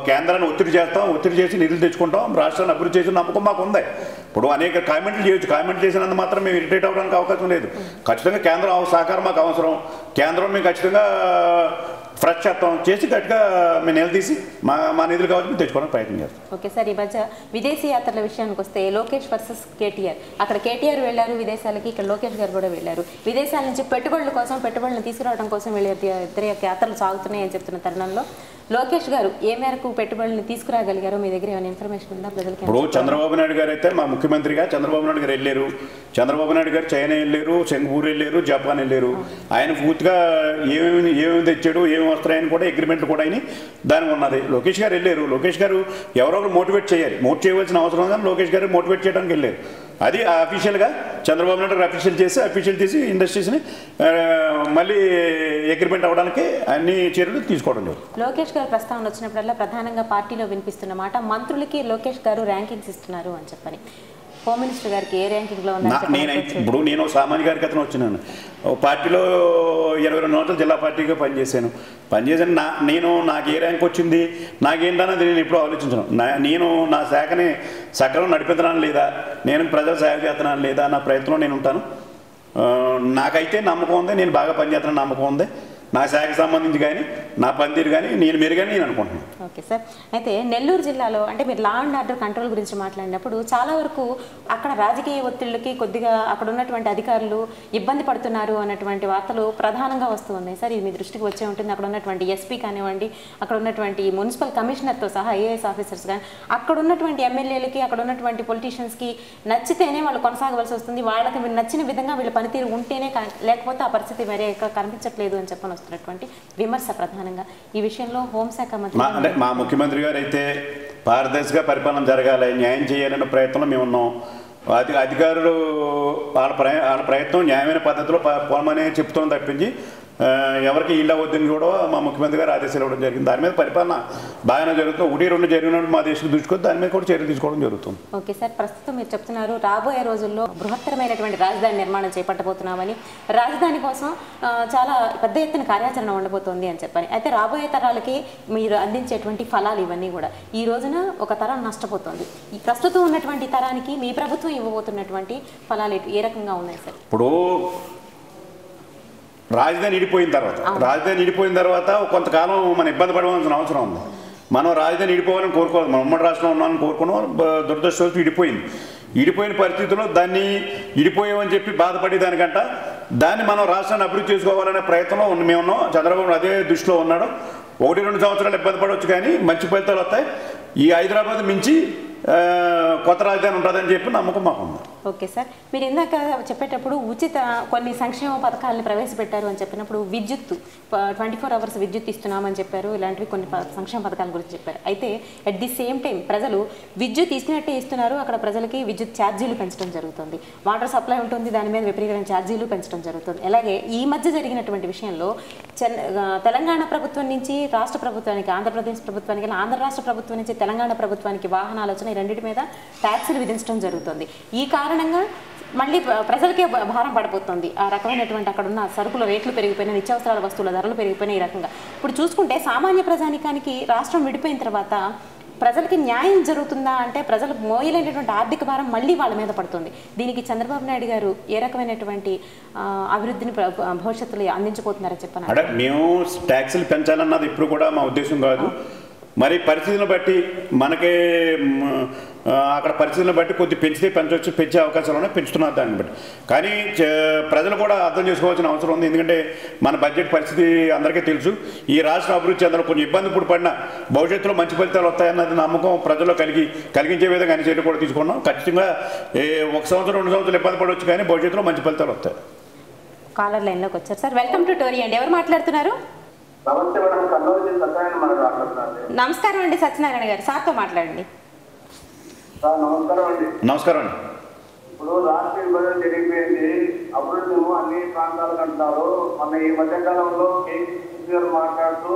కేంద్రాన్ని ఒత్తిడి చేస్తాం, ఒత్తిడి చేసి నిధులు తెచ్చుకుంటాం, రాష్ట్రాన్ని అభివృద్ధి చేసిన నమ్మకం మాకు ఉంది. ఇప్పుడు అనేక కామెంట్లు చేయొచ్చు, కామెంట్లు చేసినంత మాత్రం మేము ఇరిటేట్ అవ్వడానికి అవకాశం లేదు. ఖచ్చితంగా కేంద్రం సహకారం మాకు అవసరం, కేంద్రం మేము ఖచ్చితంగా ఫ్రెష్ చేస్తాం, చేసి గట్టిగా మేము నిలదీసి మా నిధులు కావాల్సి తెచ్చుకోవడానికి ప్రయత్నం చేస్తాం. ఓకే సార్, ఈ మధ్య విదేశీ యాత్రల విషయానికి వస్తే లోకేష్ వర్సెస్ కేటీఆర్, అక్కడ కేటీఆర్ వెళ్ళారు విదేశాలకి, ఇక్కడ లోకేష్ గారు కూడా వెళ్ళారు. విదేశాల నుంచి పెట్టుబడుల కోసం, పెట్టుబడులను తీసుకురావడం కోసం వెళ్ళే ఇద్దరి యాత్రలు సాగుతున్నాయని చెప్తున్న తరుణంలో లోకేష్ గారు ఏ మేరకు పెట్టుబడులను తీసుకురాగలిగారో మీ దగ్గర ఏమైనా ఇన్ఫర్మేషన్ ఉందా ప్రజలకి? ఇప్పుడు చంద్రబాబు నాయుడు గారు అయితే మా ముఖ్యమంత్రిగా చంద్రబాబు నాయుడు గారు వెళ్ళారు, చంద్రబాబు నాయుడు గారు చైనా వెళ్ళారు, సింగపూర్ వెళ్ళారు, జపాన్ వెళ్ళారు. ఆయన పూర్తిగా ఏమేమి తెచ్చాడు, ఏమేమి వస్తాయని కూడా అగ్రిమెంట్లు కూడా అయినాయి, దాని ఉన్నది. లోకేష్ గారు వెళ్ళారు, లోకేష్ గారు ఎవరొకరు మోటివేట్ చేయాలి, మోటివేట్ చేయవలసిన అవసరం కానీ లోకేష్ గారు మోటివేట్ చేయడానికి వెళ్ళారు. అది అఫీషియల్గా చంద్రబాబు నాయుడు గారు అఫీషియల్ చేసి ఇండస్ట్రీస్ని మళ్ళీ అగ్రిమెంట్ అవ్వడానికి అన్ని చర్యలు తీసుకోవడం లేదు. లోకేష్ గారు ప్రస్తావన వచ్చినప్పుడల్లా ప్రధానంగా పార్టీలో వినిపిస్తున్న మాట మంత్రులకి లోకేష్ గారు ర్యాంకింగ్స్ ఇస్తున్నారు అని చెప్పని. హోమ్ మినిస్టర్ గారికి ఏ ర్యాంకింగ్లో ఇప్పుడు నేను సామాజిక కార్యకర్తను వచ్చినాను, పార్టీలో 22 సంవత్సరాలు జిల్లా పార్టీగా పనిచేశాను. నాకు ఏ ర్యాంక్ వచ్చింది, నాకేంటన్నది నేను ఎప్పుడూ ఆలోచించను. నేను నా శాఖని సక్రమం నడిపించడానికి లేదా, నేను ప్రజల సేవ చేస్తున్నాను లేదా, నా ప్రయత్నంలో నేను ఉంటాను. నాకైతే నమ్మకం ఉంది, నేను బాగా పనిచేస్తున్న నమ్మకం ఉంది. నా శాఖకు సంబంధించి కానీ నా పనితీరు కానీ నేను మెరుగని నేను అనుకుంటున్నాను. ఓకే సార్, అయితే నెల్లూరు జిల్లాలో అంటే మీరు లా అండ్ ఆర్డర్ కంట్రోల్ గురించి మాట్లాడినప్పుడు చాలా వరకు అక్కడ రాజకీయ ఒత్తిళ్ళకి కొద్దిగా అక్కడ ఉన్నటువంటి అధికారులు ఇబ్బంది పడుతున్నారు అన్నటువంటి వార్తలు ప్రధానంగా వస్తూ ఉన్నాయి సార్. ఇది మీ దృష్టికి వచ్చే ఉంటుంది. అక్కడ ఉన్నటువంటి ఎస్పీ కానివ్వండి, అక్కడ ఉన్నటువంటి మున్సిపల్ కమిషనర్తో సహా ఐఏఎస్ ఆఫీసర్స్ కానీ, అక్కడ ఉన్నటువంటి ఎమ్మెల్యేలకి, అక్కడ ఉన్నటువంటి పొలిటీషియన్స్కి నచ్చితేనే వాళ్ళు కొనసాగవలసి వస్తుంది, వాళ్ళకి నచ్చిన విధంగా వీళ్ళ పనితీరు ఉంటేనే, లేకపోతే ఆ పరిస్థితి వేరే కనిపించట్లేదు అని చెప్పని వస్తున్నటువంటి విమర్శ ప్రధానంగా. ఈ విషయంలో హోంశాఖ మంత్రి మా ముఖ్యమంత్రి గారు అయితే పారదర్శక పరిపాలన జరగాలి, న్యాయం చేయాలనే ప్రయత్నంలో మేము ఉన్నాం. అధికారులు వాళ్ళ ప్రయత్నం న్యాయమైన పద్ధతిలో పోమని చెప్తాం తప్పించి ఎవరికి ఇళ్ళ వద్దని కూడా మా ముఖ్యమంత్రి గారు ఆదేశాలు ఇవ్వడం జరిగింది. దాని మీద పరిపాలన బాగానే జరుగుతుంది. 1-2 జరిగినప్పుడు మా దేశం దృష్టికి దాని మీద కూడా చర్యలు తీసుకోవడం జరుగుతుంది. ఓకే సార్, ప్రస్తుతం మీరు చెప్తున్నారు రాబోయే రోజుల్లో బృహత్తరమైనటువంటి రాజధాని నిర్మాణం చేపట్టబోతున్నామని, రాజధాని కోసం చాలా పెద్ద ఎత్తున కార్యాచరణ ఉండబోతోంది అని చెప్పని. అయితే రాబోయే తరాలకి మీరు అందించేటువంటి ఫలాలు ఇవన్నీ కూడా ఈ రోజున ఒక తరం నష్టపోతుంది. ఈ ప్రస్తుతం ఉన్నటువంటి తరానికి మీ ప్రభుత్వం ఇవ్వబోతున్నటువంటి ఫలాలు ఏ రకంగా ఉన్నాయి సార్? ఇప్పుడు రాజధాని ఇడిపోయిన తర్వాత కొంతకాలం మనం ఇబ్బంది పడవలసిన అవసరం ఉంది. మనం రాజధాని ఇడిపోవాలని కోరుకోవాలి, మనం ఉమ్మడి రాష్ట్రంలో ఉన్నామని కోరుకున్నాం. దురదృష్టవశాత్తు ఇడిపోయిన పరిస్థితుల్లో దాన్ని ఇడిపోయామని చెప్పి బాధపడేదానికంట దాన్ని మనం రాష్ట్రాన్ని అభివృద్ధి చేసుకోవాలనే ప్రయత్నంలో మేము ఉన్నాం. చంద్రబాబు అదే దృష్టిలో ఉన్నాడు. 1-2 సంవత్సరాలు ఇబ్బంది పడవచ్చు కానీ మంచి ఫలితాలు వస్తాయి. ఈ హైదరాబాద్ మించి కొత్త రాజధాని ఉంటుందని చెప్పి నమ్మకం మాకు ఉంది. ఓకే సార్, మీరు ఇందాక చెప్పేటప్పుడు ఉచిత కొన్ని సంక్షేమ పథకాలను ప్రవేశపెట్టారు అని చెప్పినప్పుడు విద్యుత్ 24 అవర్స్ విద్యుత్ ఇస్తున్నామని చెప్పారు, ఇలాంటివి కొన్ని సంక్షేమ పథకాల గురించి చెప్పారు. అయితే అట్ ది సేమ్ టైం ప్రజలు విద్యుత్ ఇస్తున్నట్టే ఇస్తున్నారు, అక్కడ ప్రజలకి విద్యుత్ ఛార్జీలు పెంచడం జరుగుతుంది, వాటర్ సప్లై ఉంటుంది, దాని మీద విపరీతమైన ఛార్జీలు పెంచడం జరుగుతుంది. అలాగే ఈ మధ్య జరిగినటువంటి విషయంలో తెలంగాణ ప్రభుత్వం నుంచి రాష్ట్ర ప్రభుత్వానికి, ఆంధ్రప్రదేశ్ ప్రభుత్వానికి, ఆంధ్ర రాష్ట్ర ప్రభుత్వం నుంచి తెలంగాణ ప్రభుత్వానికి వాహనాలు వచ్చిన రెండింటి మీద ట్యాక్సులు విధించడం జరుగుతుంది. ఈ కారణంగా మళ్ళీ ప్రజలకే భారం పడిపోతుంది. ఆ రకమైనటువంటి అక్కడ ఉన్న సరుకుల రేట్లు పెరిగిపోయినా, నిత్యావసరాల వస్తువుల ధరలు పెరిగిపోయినా. ఈ రకంగా ఇప్పుడు చూసుకుంటే సామాన్య ప్రజానికానికి రాష్ట్రం విడిపోయిన తర్వాత ప్రజలకి న్యాయం జరుగుతుందా అంటే ప్రజలకు మోయలేనటువంటి ఆర్థిక భారం మళ్ళీ వాళ్ళ మీద పడుతుంది. దీనికి చంద్రబాబు నాయుడు గారు ఏ రకమైనటువంటి అభివృద్ధిని భవిష్యత్తులో అందించబోతున్నారని చెప్పాను. మేము ట్యాక్సులు పెంచాలన్నది ఇప్పుడు కూడా మా ఉద్దేశం కాదు. మరి పరిస్థితులను బట్టి మనకి అక్కడ పరిస్థితులను బట్టి కొద్ది పెంచితే పెంచవచ్చు, పెంచే అవకాశాలు ఉన్నాయి, పెంచుతున్నారు దాన్ని బట్టి. కానీ ప్రజలు కూడా అర్థం చేసుకోవాల్సిన అవసరం ఉంది. ఎందుకంటే మన బడ్జెట్ పరిస్థితి అందరికీ తెలుసు. ఈ రాష్ట్ర అభివృద్ధి చెందడం కొంచెం ఇబ్బంది ఇప్పుడు పడినా భవిష్యత్తులో మంచి ఫలితాలు వస్తాయన్నది నమ్మకం ప్రజల్లో కలిగించే విధంగా అన్ని చర్యలు కూడా తీసుకున్నాం. ఖచ్చితంగా 1 సంవత్సరం 2 సంవత్సరాలు ఇబ్బంది పడవచ్చు, కానీ భవిష్యత్తులో మంచి ఫలితాలు వస్తాయి. కాలర్ లైన్లోకి వచ్చారు సార్. వెల్కమ్ టు టోరీ అండి. ఎవరు మాట్లాడుతున్నారు? నమస్తే మేడం, కర్నూలు జిల్లా సత్యనారాయణ మాట్లాడుతున్నాను. నమస్కారం అండి సత్యనారాయణ గారు, సార్తో మాట్లాడండి. నమస్కారం అండి. నమస్కారం అండి. ఇప్పుడు రాష్ట్ర విభజన జరిగిపోయింది, అభివృద్ధి అన్ని ప్రాంతాలకు అంటున్నారు. మన ఈ మధ్యకాలంలో కేసీఆర్ మాట్లాడుతూ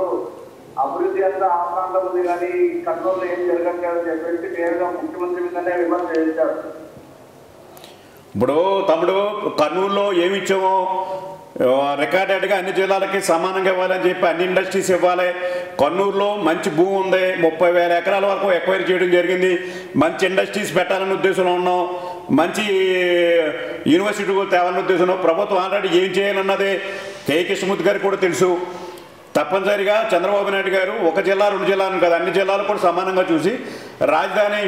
అభివృద్ధి అంతా ఆ ప్రాంతం ఉంది కానీ కర్నూలులో ఏం జరగట్లేదని చెప్పేసి నేరుగా ముఖ్యమంత్రి మీదనే విమర్శ చేశారు. ఇప్పుడు తమ్ముడు, కర్నూలులో ఏమి ఇచ్చామో రికార్డెడ్గా అన్ని జిల్లాలకి సమానంగా ఇవ్వాలని చెప్పి అన్ని ఇండస్ట్రీస్ ఇవ్వాలి. కర్నూలులో మంచి భూమి ఉంది, 30,000 ఎకరాల వరకు ఎక్వైర్ చేయడం జరిగింది. మంచి ఇండస్ట్రీస్ పెట్టాలనే ఉద్దేశంలో ఉన్నాం, మంచి యూనివర్సిటీ కూడా తేవాలనే ఉద్దేశంలో ప్రభుత్వం ఆల్రెడీ ఏం చేయాలన్నది కే కృష్ణమూర్తి గారికి కూడా తెలుసు. తప్పనిసరిగా చంద్రబాబు నాయుడు గారు 1 జిల్లా 2 జిల్లాలు కాదు, అన్ని జిల్లాలు కూడా సమానంగా చూసి రాజధాని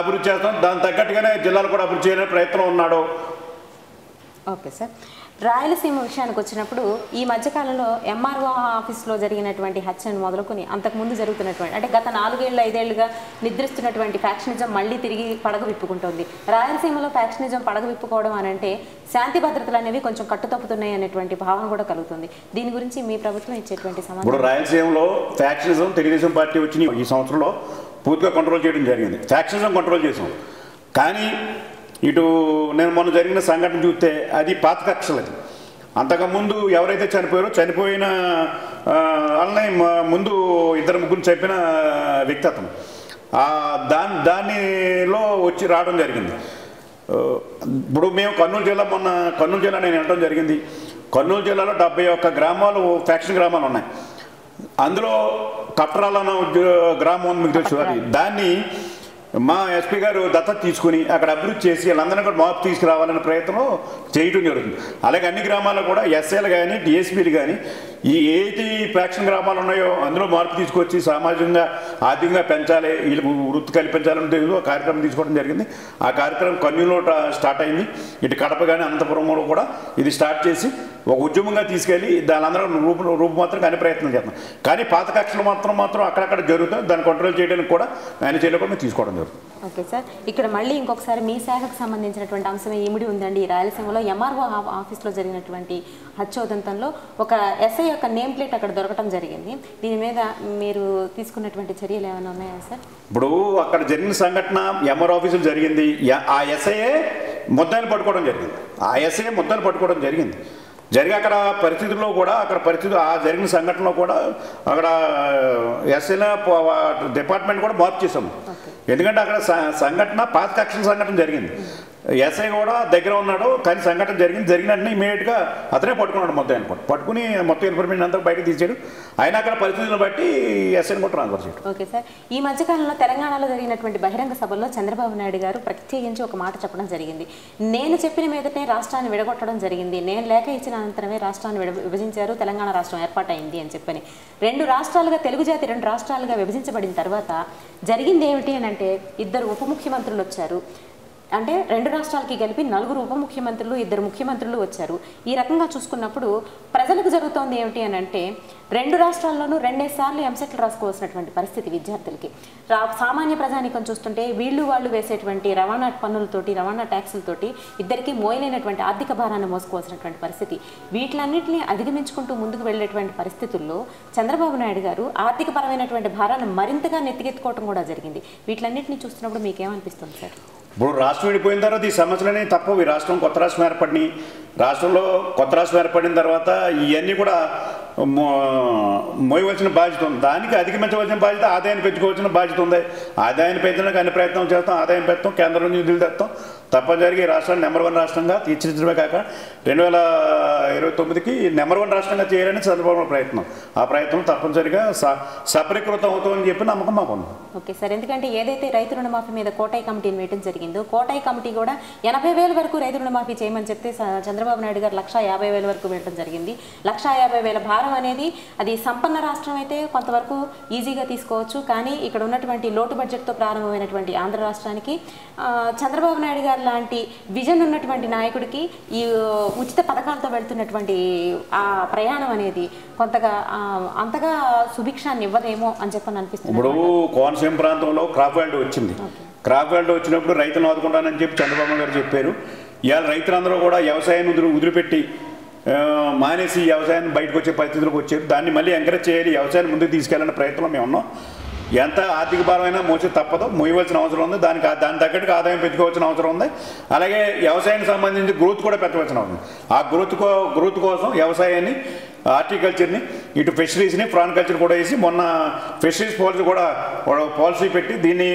అభివృద్ధి చేస్తాం, దానికి తగ్గట్టుగానే జిల్లాలు కూడా అభివృద్ధి చేయాలనే ప్రయత్నం ఉన్నాడు. Okay sir. రాయలసీమ విషయానికి వచ్చినప్పుడు ఈ మధ్యకాలంలో ఎంఆర్ఓ ఆఫీస్లో జరిగినటువంటి హత్యను మొదలుకొని అంతకుముందు జరుగుతున్నటువంటి, అంటే గత 4 ఏళ్లుగా నిద్రిస్తున్నటువంటి ఫ్యాక్షనిజం మళ్ళీ తిరిగి పడగ విప్పుకుంటోంది. రాయలసీమలో ఫ్యాక్షనిజం పడగ విప్పుకోవడం అని అంటే శాంతి భద్రతలు అనేవి కొంచెం కట్టుతప్పుతున్నాయి అనేటువంటి భావన కూడా కలుగుతుంది. దీని గురించి మీ ప్రభుత్వం ఇచ్చేటువంటి సమాధానం? ఇప్పుడు రాయలసీమలో ఫ్యాక్షనిజం తెలుగుదేశం పార్టీ వచ్చి ఈ సంవత్సరంలో పూర్తిగా కంట్రోల్ చేయడం జరిగింది. ఫ్యాక్షనిజం కంట్రోల్ చేసాం. కానీ ఇటు నేను మొన్న జరిగిన సంఘటన చూస్తే అది పాత కక్షలది. అంతకుముందు ఎవరైతే చనిపోయిన వాళ్ళని ముందు 2-3 చెప్పిన వ్యక్తి అతను దానిలో వచ్చి రావడం జరిగింది. ఇప్పుడు మేము కర్నూలు జిల్లా నేను వెళ్ళడం జరిగింది. కర్నూలు జిల్లాలో 71 గ్రామాలు ఫ్యాక్షన్ గ్రామాలు ఉన్నాయి. అందులో కట్రాలన్న గ్రామం మీకు తెలుసు. అది దాన్ని మా ఎస్పీ గారు దత్తత తీసుకుని అక్కడ అభివృద్ధి చేసి వాళ్ళందరినీ కూడా మార్పు తీసుకురావాలనే ప్రయత్నం చేయడం జరుగుతుంది. అలాగే అన్ని గ్రామాల్లో కూడా ఎస్ఐలు కానీ డిఎస్పీలు కానీ ఈ ఏది ఫ్యాక్షన్ గ్రామాలు ఉన్నాయో అందులో మార్పు తీసుకొచ్చి సామాజికంగా ఆర్థికంగా పెంచాలి, వీళ్ళకు వృత్తి కల్పించాలనే కార్యక్రమం తీసుకోవడం జరిగింది. ఆ కార్యక్రమం కర్నూలులో స్టార్ట్ అయింది. ఇటు కడప కానీ అనంతపురంలో కూడా ఇది స్టార్ట్ చేసి ఒక ఉద్యమంగా తీసుకెళ్ళి దాని అందరూ రూపుమాత్రం కానీ ప్రయత్నం చేస్తాం. కానీ పాత కక్షలు మాత్రం అక్కడక్కడ జరుగుతుంది. దాన్ని కంట్రోల్ చేయడానికి కూడా ఆయన చేయడం కూడా తీసుకోవడం జరుగుతుంది. ఓకే సార్, ఇక్కడ మళ్ళీ ఇంకొకసారి మీ శాఖకు సంబంధించినటువంటి అంశమే ఇమిడి ఉందండి. ఈ రాయలసీమలో ఎంఆర్ఓ ఆఫీస్లో జరిగినటువంటి హత్యోదంతంలో ఒక ఎస్ఐ యొక్క నేమ్ ప్లేట్ అక్కడ దొరకడం జరిగింది. దీని మీద మీరు తీసుకున్నటువంటి చర్యలు ఏమైనా ఉన్నాయా సార్? ఇప్పుడు అక్కడ జరిగిన సంఘటన ఎంఆర్ ఆఫీసులో జరిగింది. ఆ ఎస్ఐఏ ముద్దాయిలు పట్టుకోవడం జరిగింది. జరిగి అక్కడ పరిస్థితుల్లో కూడా ఆ జరిగిన సంఘటనలో కూడా అక్కడ ఎస్ఐల డిపార్ట్మెంట్ కూడా మార్పు చేసాము. ఎందుకంటే అక్కడ సంఘటన పాత కక్షల సంఘటన జరిగింది. ఎస్ఐ కూడా దగ్గర ఉన్నాడు, కానీ సంఘటన జరిగినట్టు ఇమీడియట్గా అతనే పట్టుకున్నాడు. పట్టుకుని మొత్తం ఇన్ఫర్మేషన్ అంతా బయటకు తీసాడు. ఆయన అక్కడ పరిస్థితులను బట్టి ఎస్ఐని కూడా ట్రాన్స్ఫర్ చేయడం. ఓకే సార్, ఈ మధ్యకాలంలో తెలంగాణలో జరిగినటువంటి బహిరంగ సభల్లో చంద్రబాబు నాయుడు గారు ప్రత్యేకించి ఒక మాట చెప్పడం జరిగింది. నేను చెప్పిన మీదటే రాష్ట్రాన్ని విడగొట్టడం జరిగింది, నేను లేఖ ఇచ్చిన అనంతరమే రాష్ట్రాన్ని విభజించారు, తెలంగాణ రాష్ట్రం ఏర్పాటైంది అని చెప్పని. 2 రాష్ట్రాలుగా తెలుగు జాతి 2 రాష్ట్రాలుగా విభజించబడిన తర్వాత జరిగింది ఏమిటి అని అంటే 2 ఉప ముఖ్యమంత్రులు వచ్చారు. అంటే 2 రాష్ట్రాలకి కలిపి 4 ఉప ముఖ్యమంత్రులు, 2 ముఖ్యమంత్రులు వచ్చారు. ఈ రకంగా చూసుకున్నప్పుడు ప్రజలకు జరుగుతోంది ఏమిటి అని అంటే 2 రాష్ట్రాల్లోనూ 2 సార్లు ఎంసెట్లు రాసుకోవాల్సినటువంటి పరిస్థితి విద్యార్థులకి. సామాన్య ప్రజానికం చూస్తుంటే వాళ్ళు వేసేటువంటి రవాణా పన్నులతోటి, రవాణా ట్యాక్సులతోటి ఇద్దరికి మోయలేనటువంటి ఆర్థిక భారాన్ని మోసుకోవాల్సినటువంటి పరిస్థితి. వీటిలన్నింటినీ అధిగమించుకుంటూ ముందుకు వెళ్ళేటువంటి పరిస్థితుల్లో చంద్రబాబు నాయుడు గారు ఆర్థికపరమైనటువంటి భారాన్ని మరింతగా నెత్తికెత్తుకోవడం కూడా జరిగింది. వీటిలన్నింటినీ చూస్తున్నప్పుడు మీకేమనిపిస్తుంది సార్? ఇప్పుడు రాష్ట్రం విడిపోయిన తర్వాత ఈ సమస్యలనే తప్పవు. ఈ రాష్ట్రం కొత్త రాష్ట్రం ఏర్పడినాయి. రాష్ట్రంలో కొత్త రాష్ట్రం ఏర్పడిన తర్వాత ఇవన్నీ కూడా మోయవలసిన బాధ్యత ఉంది. దానికి అధిగమించవలసిన బాధ్యత, ఆదాయాన్ని పెంచుకోవాల్సిన బాధ్యత ఉంది. ఆదాయాన్ని పెంచడానికి అన్ని ప్రయత్నం చేస్తాం, ఆదాయం పెడతాం, కేంద్రం నుంచి నిధులు తెస్తాం. తప్పనిసరిగా ఈ రాష్ట్రాన్ని నెంబర్ 1 రాష్ట్రంగా తీర్చిదిద్దడమే కాక 2029కి నెంబర్ 1 రాష్ట్రంగా చేయాలని చంద్రబాబు ప్రయత్నం. ఆ ప్రయత్నం తప్పనిసరిగా సఫలీకృతం అవుతుందని చెప్పి నమ్మకం మాకు ఉంది. ఓకే సార్, ఎందుకంటే ఏదైతే రైతు రుణమాఫీ మీద కోటాయి కమిటీని వేయడం జరిగిందో, కోటాయి కమిటీ కూడా 80,000 వరకు రైతు రుణమాఫీ చేయమని చెప్తే చంద్రబాబు నాయుడు గారు 1,50,000 వరకు వేయడం జరిగింది. 1,50,000 భారం అనేది అది సంపన్న రాష్ట్రం అయితే కొంతవరకు ఈజీగా తీసుకోవచ్చు. కానీ ఇక్కడ ఉన్నటువంటి లోటు బడ్జెట్తో ప్రారంభమైనటువంటి ఆంధ్ర రాష్ట్రానికి చంద్రబాబు నాయుడు గారు లాంటి విజన్ ఉన్నటువంటి నాయకుడికి ఈ ఉచిత పథకాలతో వెళ్తున్నటువంటి ఆ ప్రయాణం అనేది కొంతగా అంతగా సుభిక్షాన్ని ఇవ్వదేమో అని చెప్పని అనిపిస్తుంది. ఇప్పుడు కోనసీమ ప్రాంతంలో క్రాప్ వ్యాల్డ్ వచ్చింది. క్రాప్ వ్యాల్డ్ వచ్చినప్పుడు రైతులను ఆదుకుంటానని చెప్పి చంద్రబాబు గారు చెప్పారు. ఇవాళ రైతులందరూ కూడా వ్యవసాయాన్ని వదిలిపెట్టి మానేసి వ్యవసాయాన్ని బయటకు వచ్చే పరిస్థితులకు వచ్చారు. దాన్ని మళ్ళీ ఎంకరేజ్ చేయాలి, వ్యవసాయాన్ని ముందుకు తీసుకెళ్లాలనే ప్రయత్నంలో మేము ఉన్నాం. ఎంత ఆర్థిక పరమైనా మోసే తప్పదు, మోయవలసిన అవసరం ఉంది. దాని తగ్గట్టుగా ఆదాయం పెంచుకోవాల్సిన అవసరం ఉంది. అలాగే వ్యవసాయానికి సంబంధించి గ్రోత్ కూడా పెంచవలసిన అవసరం ఉంది. ఆ గ్రోత్ కోసం వ్యవసాయాన్ని, హార్టికల్చర్ని, ఇటు ఫిషరీస్ని, ప్రాన్ కల్చర్ కూడా వేసి మొన్న ఫిషరీస్ పాలసీ కూడా పాలసీ పెట్టి దీన్ని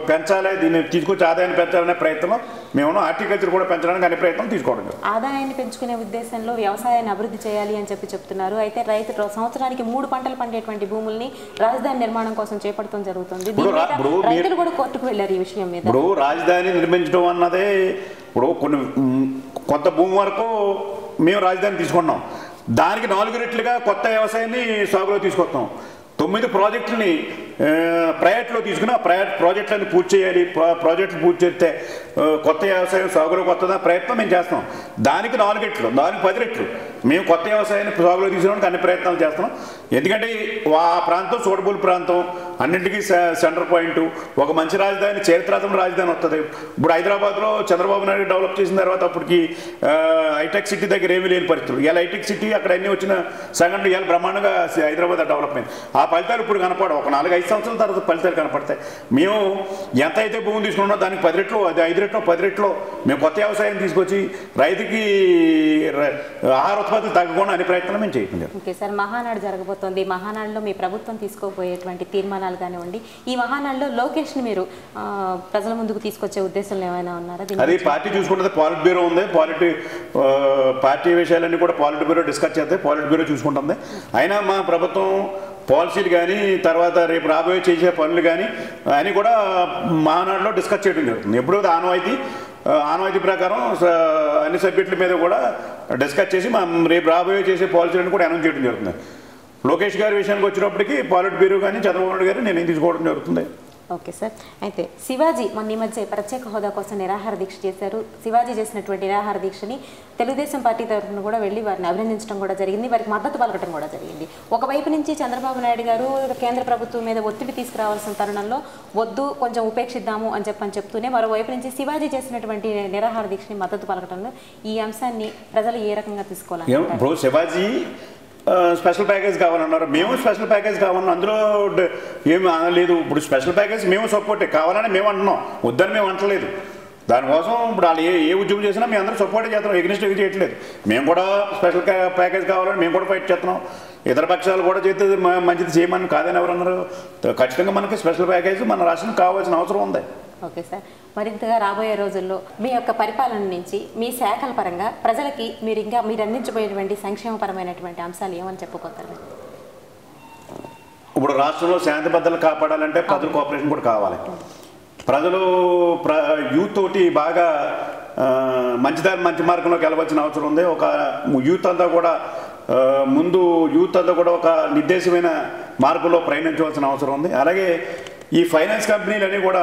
పెంచాలి, దీన్ని తీసుకొచ్చి ఆదాయాన్ని పెంచాలనే ప్రయత్నం మేము హార్టికల్చర్ కూడా పెంచడానికి అనే ప్రయత్నం తీసుకోవడం. ఆదాయాన్ని పెంచుకునే ఉద్దేశంలో వ్యవసాయాన్ని అభివృద్ధి చేయాలి అని చెప్తున్నారు. అయితే రైతు సంవత్సరానికి 3 పంటలు పండేటువంటి భూముల్ని రాజధాని నిర్మాణం కోసం చేపట్టడం జరుగుతుంది. రైతులు కూడా కోర్టుకు వెళ్ళారు ఈ విషయం మీద. ఇప్పుడు రాజధాని నిర్మించడం అన్నదే ఇప్పుడు కొంత భూమి వరకు మేము రాజధాని తీసుకున్నాం. దానికి 4 రెట్లుగా కొత్త వ్యవసాయాన్ని సాగులో తీసుకొస్తాం. 9 ప్రాజెక్టులని ప్రైవేట్లో తీసుకుని ఆ ప్రాజెక్టులన్నీ పూర్తి చేయాలి. ప్రాజెక్టులు పూర్తి చేస్తే కొత్త వ్యవసాయం సాగులో కొత్త ప్రయత్నం మేము చేస్తాం. దానికి 4 రెట్లు, దానికి 10 రెట్లు మేము కొత్త వ్యవసాయాన్ని సాగులో తీసుకోవడానికి అన్ని ప్రయత్నాలు చేస్తున్నాం. ఎందుకంటే ఆ ప్రాంతం సూటబుల్ ప్రాంతం, అన్నింటికీ సెంటర్ పాయింట్, ఒక మంచి రాజధాని, చరిత్రాత్మక రాజధాని వస్తుంది. ఇప్పుడు హైదరాబాద్లో చంద్రబాబు నాయుడు డెవలప్ చేసిన తర్వాత అప్పటికి హైటెక్ సిటీ దగ్గర ఏమీ లేని పరిస్థితులు. ఇవాళ హైటెక్ సిటీ అక్కడ అన్నీ వచ్చిన సంఘటనలు ఇవాళ బ్రహ్మాండంగా హైదరాబాద్ డెవలప్మెంట్. ఆ ఫలితాలు ఇప్పుడు కనపడవు. ఒక 4-5 సంవత్సరాల తర్వాత ఫలితాలు కనపడతాయి. మేము ఎంత అయితే భూమి తీసుకున్నామో దానికి 10 రెట్లు, అది 5 రెట్లు, 10 రెట్లు మేము కొత్త వ్యవసాయం తీసుకొచ్చి రైతుకి ఆహార ఉత్పత్తులు తగ్గకుండా అనే ప్రయత్నం మేము చేయకుండా. ఓకే సార్, మహానాడు జరగబోతోంది. మహానాడులో మీ ప్రభుత్వం తీసుకోబోయేటువంటి తీర్మానాలు కానివ్వండి, ఈ మహానాడులో లోకేష్ని మీరు ప్రజల ముందుకు తీసుకొచ్చే ఉద్దేశంలో ఏమైనా ఉన్నారా? అది పార్టీ చూసుకుంటుంది, పాలిట్ బ్యూరో ఉంది. పార్టీ విషయాలన్నీ కూడా పాలిట్ బ్యూరో డిస్కస్ చేస్తే పాలిట్ బ్యూరో చూసుకుంటుంది. అయినా మా ప్రభుత్వం పాలసీలు కానీ తర్వాత రేపు రాబోయే చేసే పనులు కానీ అని కూడా మహానాడులో డిస్కస్ చేయడం జరుగుతుంది. ఎప్పుడూ ఆనవాయితీ ప్రకారం అన్ని సబ్జెక్టుల మీద కూడా డిస్కస్ చేసి రేపు రాబోయే చేసే పాలసీలను కూడా అనౌన్స్ చేయడం జరుగుతుంది. లోకేష్ గారి విషయానికి వచ్చినప్పటికీ పాలిట్ బ్యూరో కానీ చంద్రబాబు నాయుడు గారు నేనేం తీసుకోవడం జరుగుతుంది. ఓకే సార్, అయితే శివాజీ మొన్న ఈ మధ్య ప్రత్యేక హోదా కోసం నిరాహార దీక్ష చేశారు. శివాజీ చేసినటువంటి నిరాహార దీక్షని తెలుగుదేశం పార్టీ తరఫున కూడా వెళ్ళి వారిని అభినందించడం కూడా జరిగింది, వారికి మద్దతు పలకడం కూడా జరిగింది. ఒకవైపు నుంచి చంద్రబాబు నాయుడు గారు కేంద్ర ప్రభుత్వం మీద ఒత్తిడి తీసుకురావాల్సిన తరుణంలో వద్దు, కొంచెం ఉపేక్షిద్దాము అని చెప్తూనే మరోవైపు నుంచి శివాజీ చేసినటువంటి నిరాహార దీక్షని మద్దతు పలకడంలో ఈ అంశాన్ని ప్రజలు ఏ రకంగా తీసుకోవాలి? శివాజీ స్పెషల్ ప్యాకేజ్ కావాలన్నారు, మేము స్పెషల్ ప్యాకేజ్ కావాలన్నా, అందులో ఏమి అనలేదు. ఇప్పుడు స్పెషల్ ప్యాకేజ్ మేము సపోర్టే కావాలని మేము అంటున్నాం, వద్దని మేము అంటలేదు. దానికోసం ఇప్పుడు వాళ్ళు ఏ ఉద్యమం చేసినా మేము అందరూ సపోర్ట్ చేస్తున్నాం, ఎగ్నిస్ట్ చేయట్లేదు. మేము కూడా స్పెషల్ ప్యాకేజ్ కావాలని మేము కూడా ఫైట్ చేస్తున్నాం. ఇతర పక్షాలు కూడా చేస్తే మంచిది చేయమని కాదని ఎవరన్నారు. ఖచ్చితంగా మనకి స్పెషల్ ప్యాకేజ్ మన రాష్ట్రానికి కావాల్సిన అవసరం ఉంది. ఓకే సార్, మరింతగా రాబోయే రోజుల్లో మీ యొక్క పరిపాలన నుంచి మీ శాఖల పరంగా ప్రజలకి మీరు అందించబోయేటువంటి సంక్షేమపరమైనటువంటి అంశాలు ఏమని చెప్పుకోతారు? ఇప్పుడు రాష్ట్రంలో శాంతి భద్రతలు కాపాడాలంటే ప్రజల కోఆపరేషన్ కూడా కావాలి. ప్రజలు యూత్ తోటి బాగా మంచి మార్గంలోకి వెళ్ళవలసిన అవసరం ఉంది. ఒక యూత్ అంతా కూడా ఒక నిర్దేశమైన మార్గంలో ప్రయాణించవలసిన అవసరం ఉంది. అలాగే ఈ ఫైనాన్స్ కంపెనీలన్నీ కూడా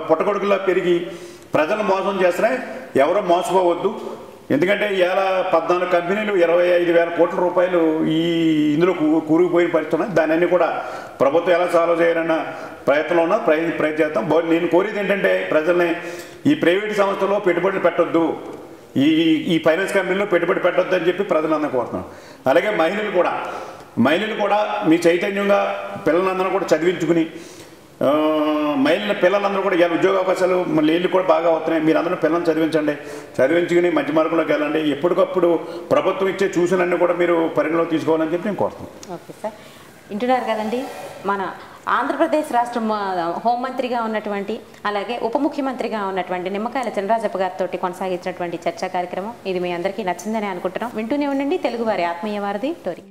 పుట్టగొడుగులా పెరిగి ప్రజలను మోసం చేస్తున్నాయి. ఎవరో మోసపోవద్దు. ఎందుకంటే ఇవాళ 14 కంపెనీలు 25,000 కోట్ల రూపాయలు ఇందులో కూరుకుపోయిన పరిస్థితి ఉన్నాయి. దాన్ని అన్ని కూడా ప్రభుత్వం ఎలా సాల్వ్ చేయాలన్న ప్రయత్నంలో ఉన్నా ప్రయత్నిస్తాం. నేను కోరేది ఏంటంటే ప్రజల్ని ఈ ప్రైవేట్ సంస్థల్లో పెట్టుబడులు పెట్టొద్దు, ఈ ఫైనాన్స్ కంపెనీలో పెట్టుబడి పెట్టొద్దు అని చెప్పి ప్రజలందరూ కోరుతున్నాం. అలాగే మహిళలు కూడా మీ చైతన్యంగా పిల్లలందరూ కూడా చదివించుకుని పిల్లలందరూ కూడా ఇవాళ ఉద్యోగ అవకాశాలు లేళ్ళు కూడా బాగా అవుతున్నాయి. మీరు అందరూ పిల్లల్ని చదివించుకుని మంచి మార్గంలోకి వెళ్ళండి. ఎప్పటికప్పుడు ప్రభుత్వం ఇచ్చే సూచనలన్నీ కూడా మీరు పరిగణలోకి తీసుకోవాలని చెప్పి నేను కోరుతున్నాను. ఓకే సార్, వింటున్నారు కదండి, మన ఆంధ్రప్రదేశ్ రాష్ట్ర హోంమంత్రిగా ఉన్నటువంటి అలాగే ఉప ముఖ్యమంత్రిగా ఉన్నటువంటి నిమ్మకాయల చంద్రరాజప్ప గారితో కొనసాగించినటువంటి చర్చా కార్యక్రమం ఇది మీ అందరికీ నచ్చిందని అనుకుంటున్నాం. వింటూనే ఉండండి తెలుగువారి ఆత్మీయ వారధి టోరీ.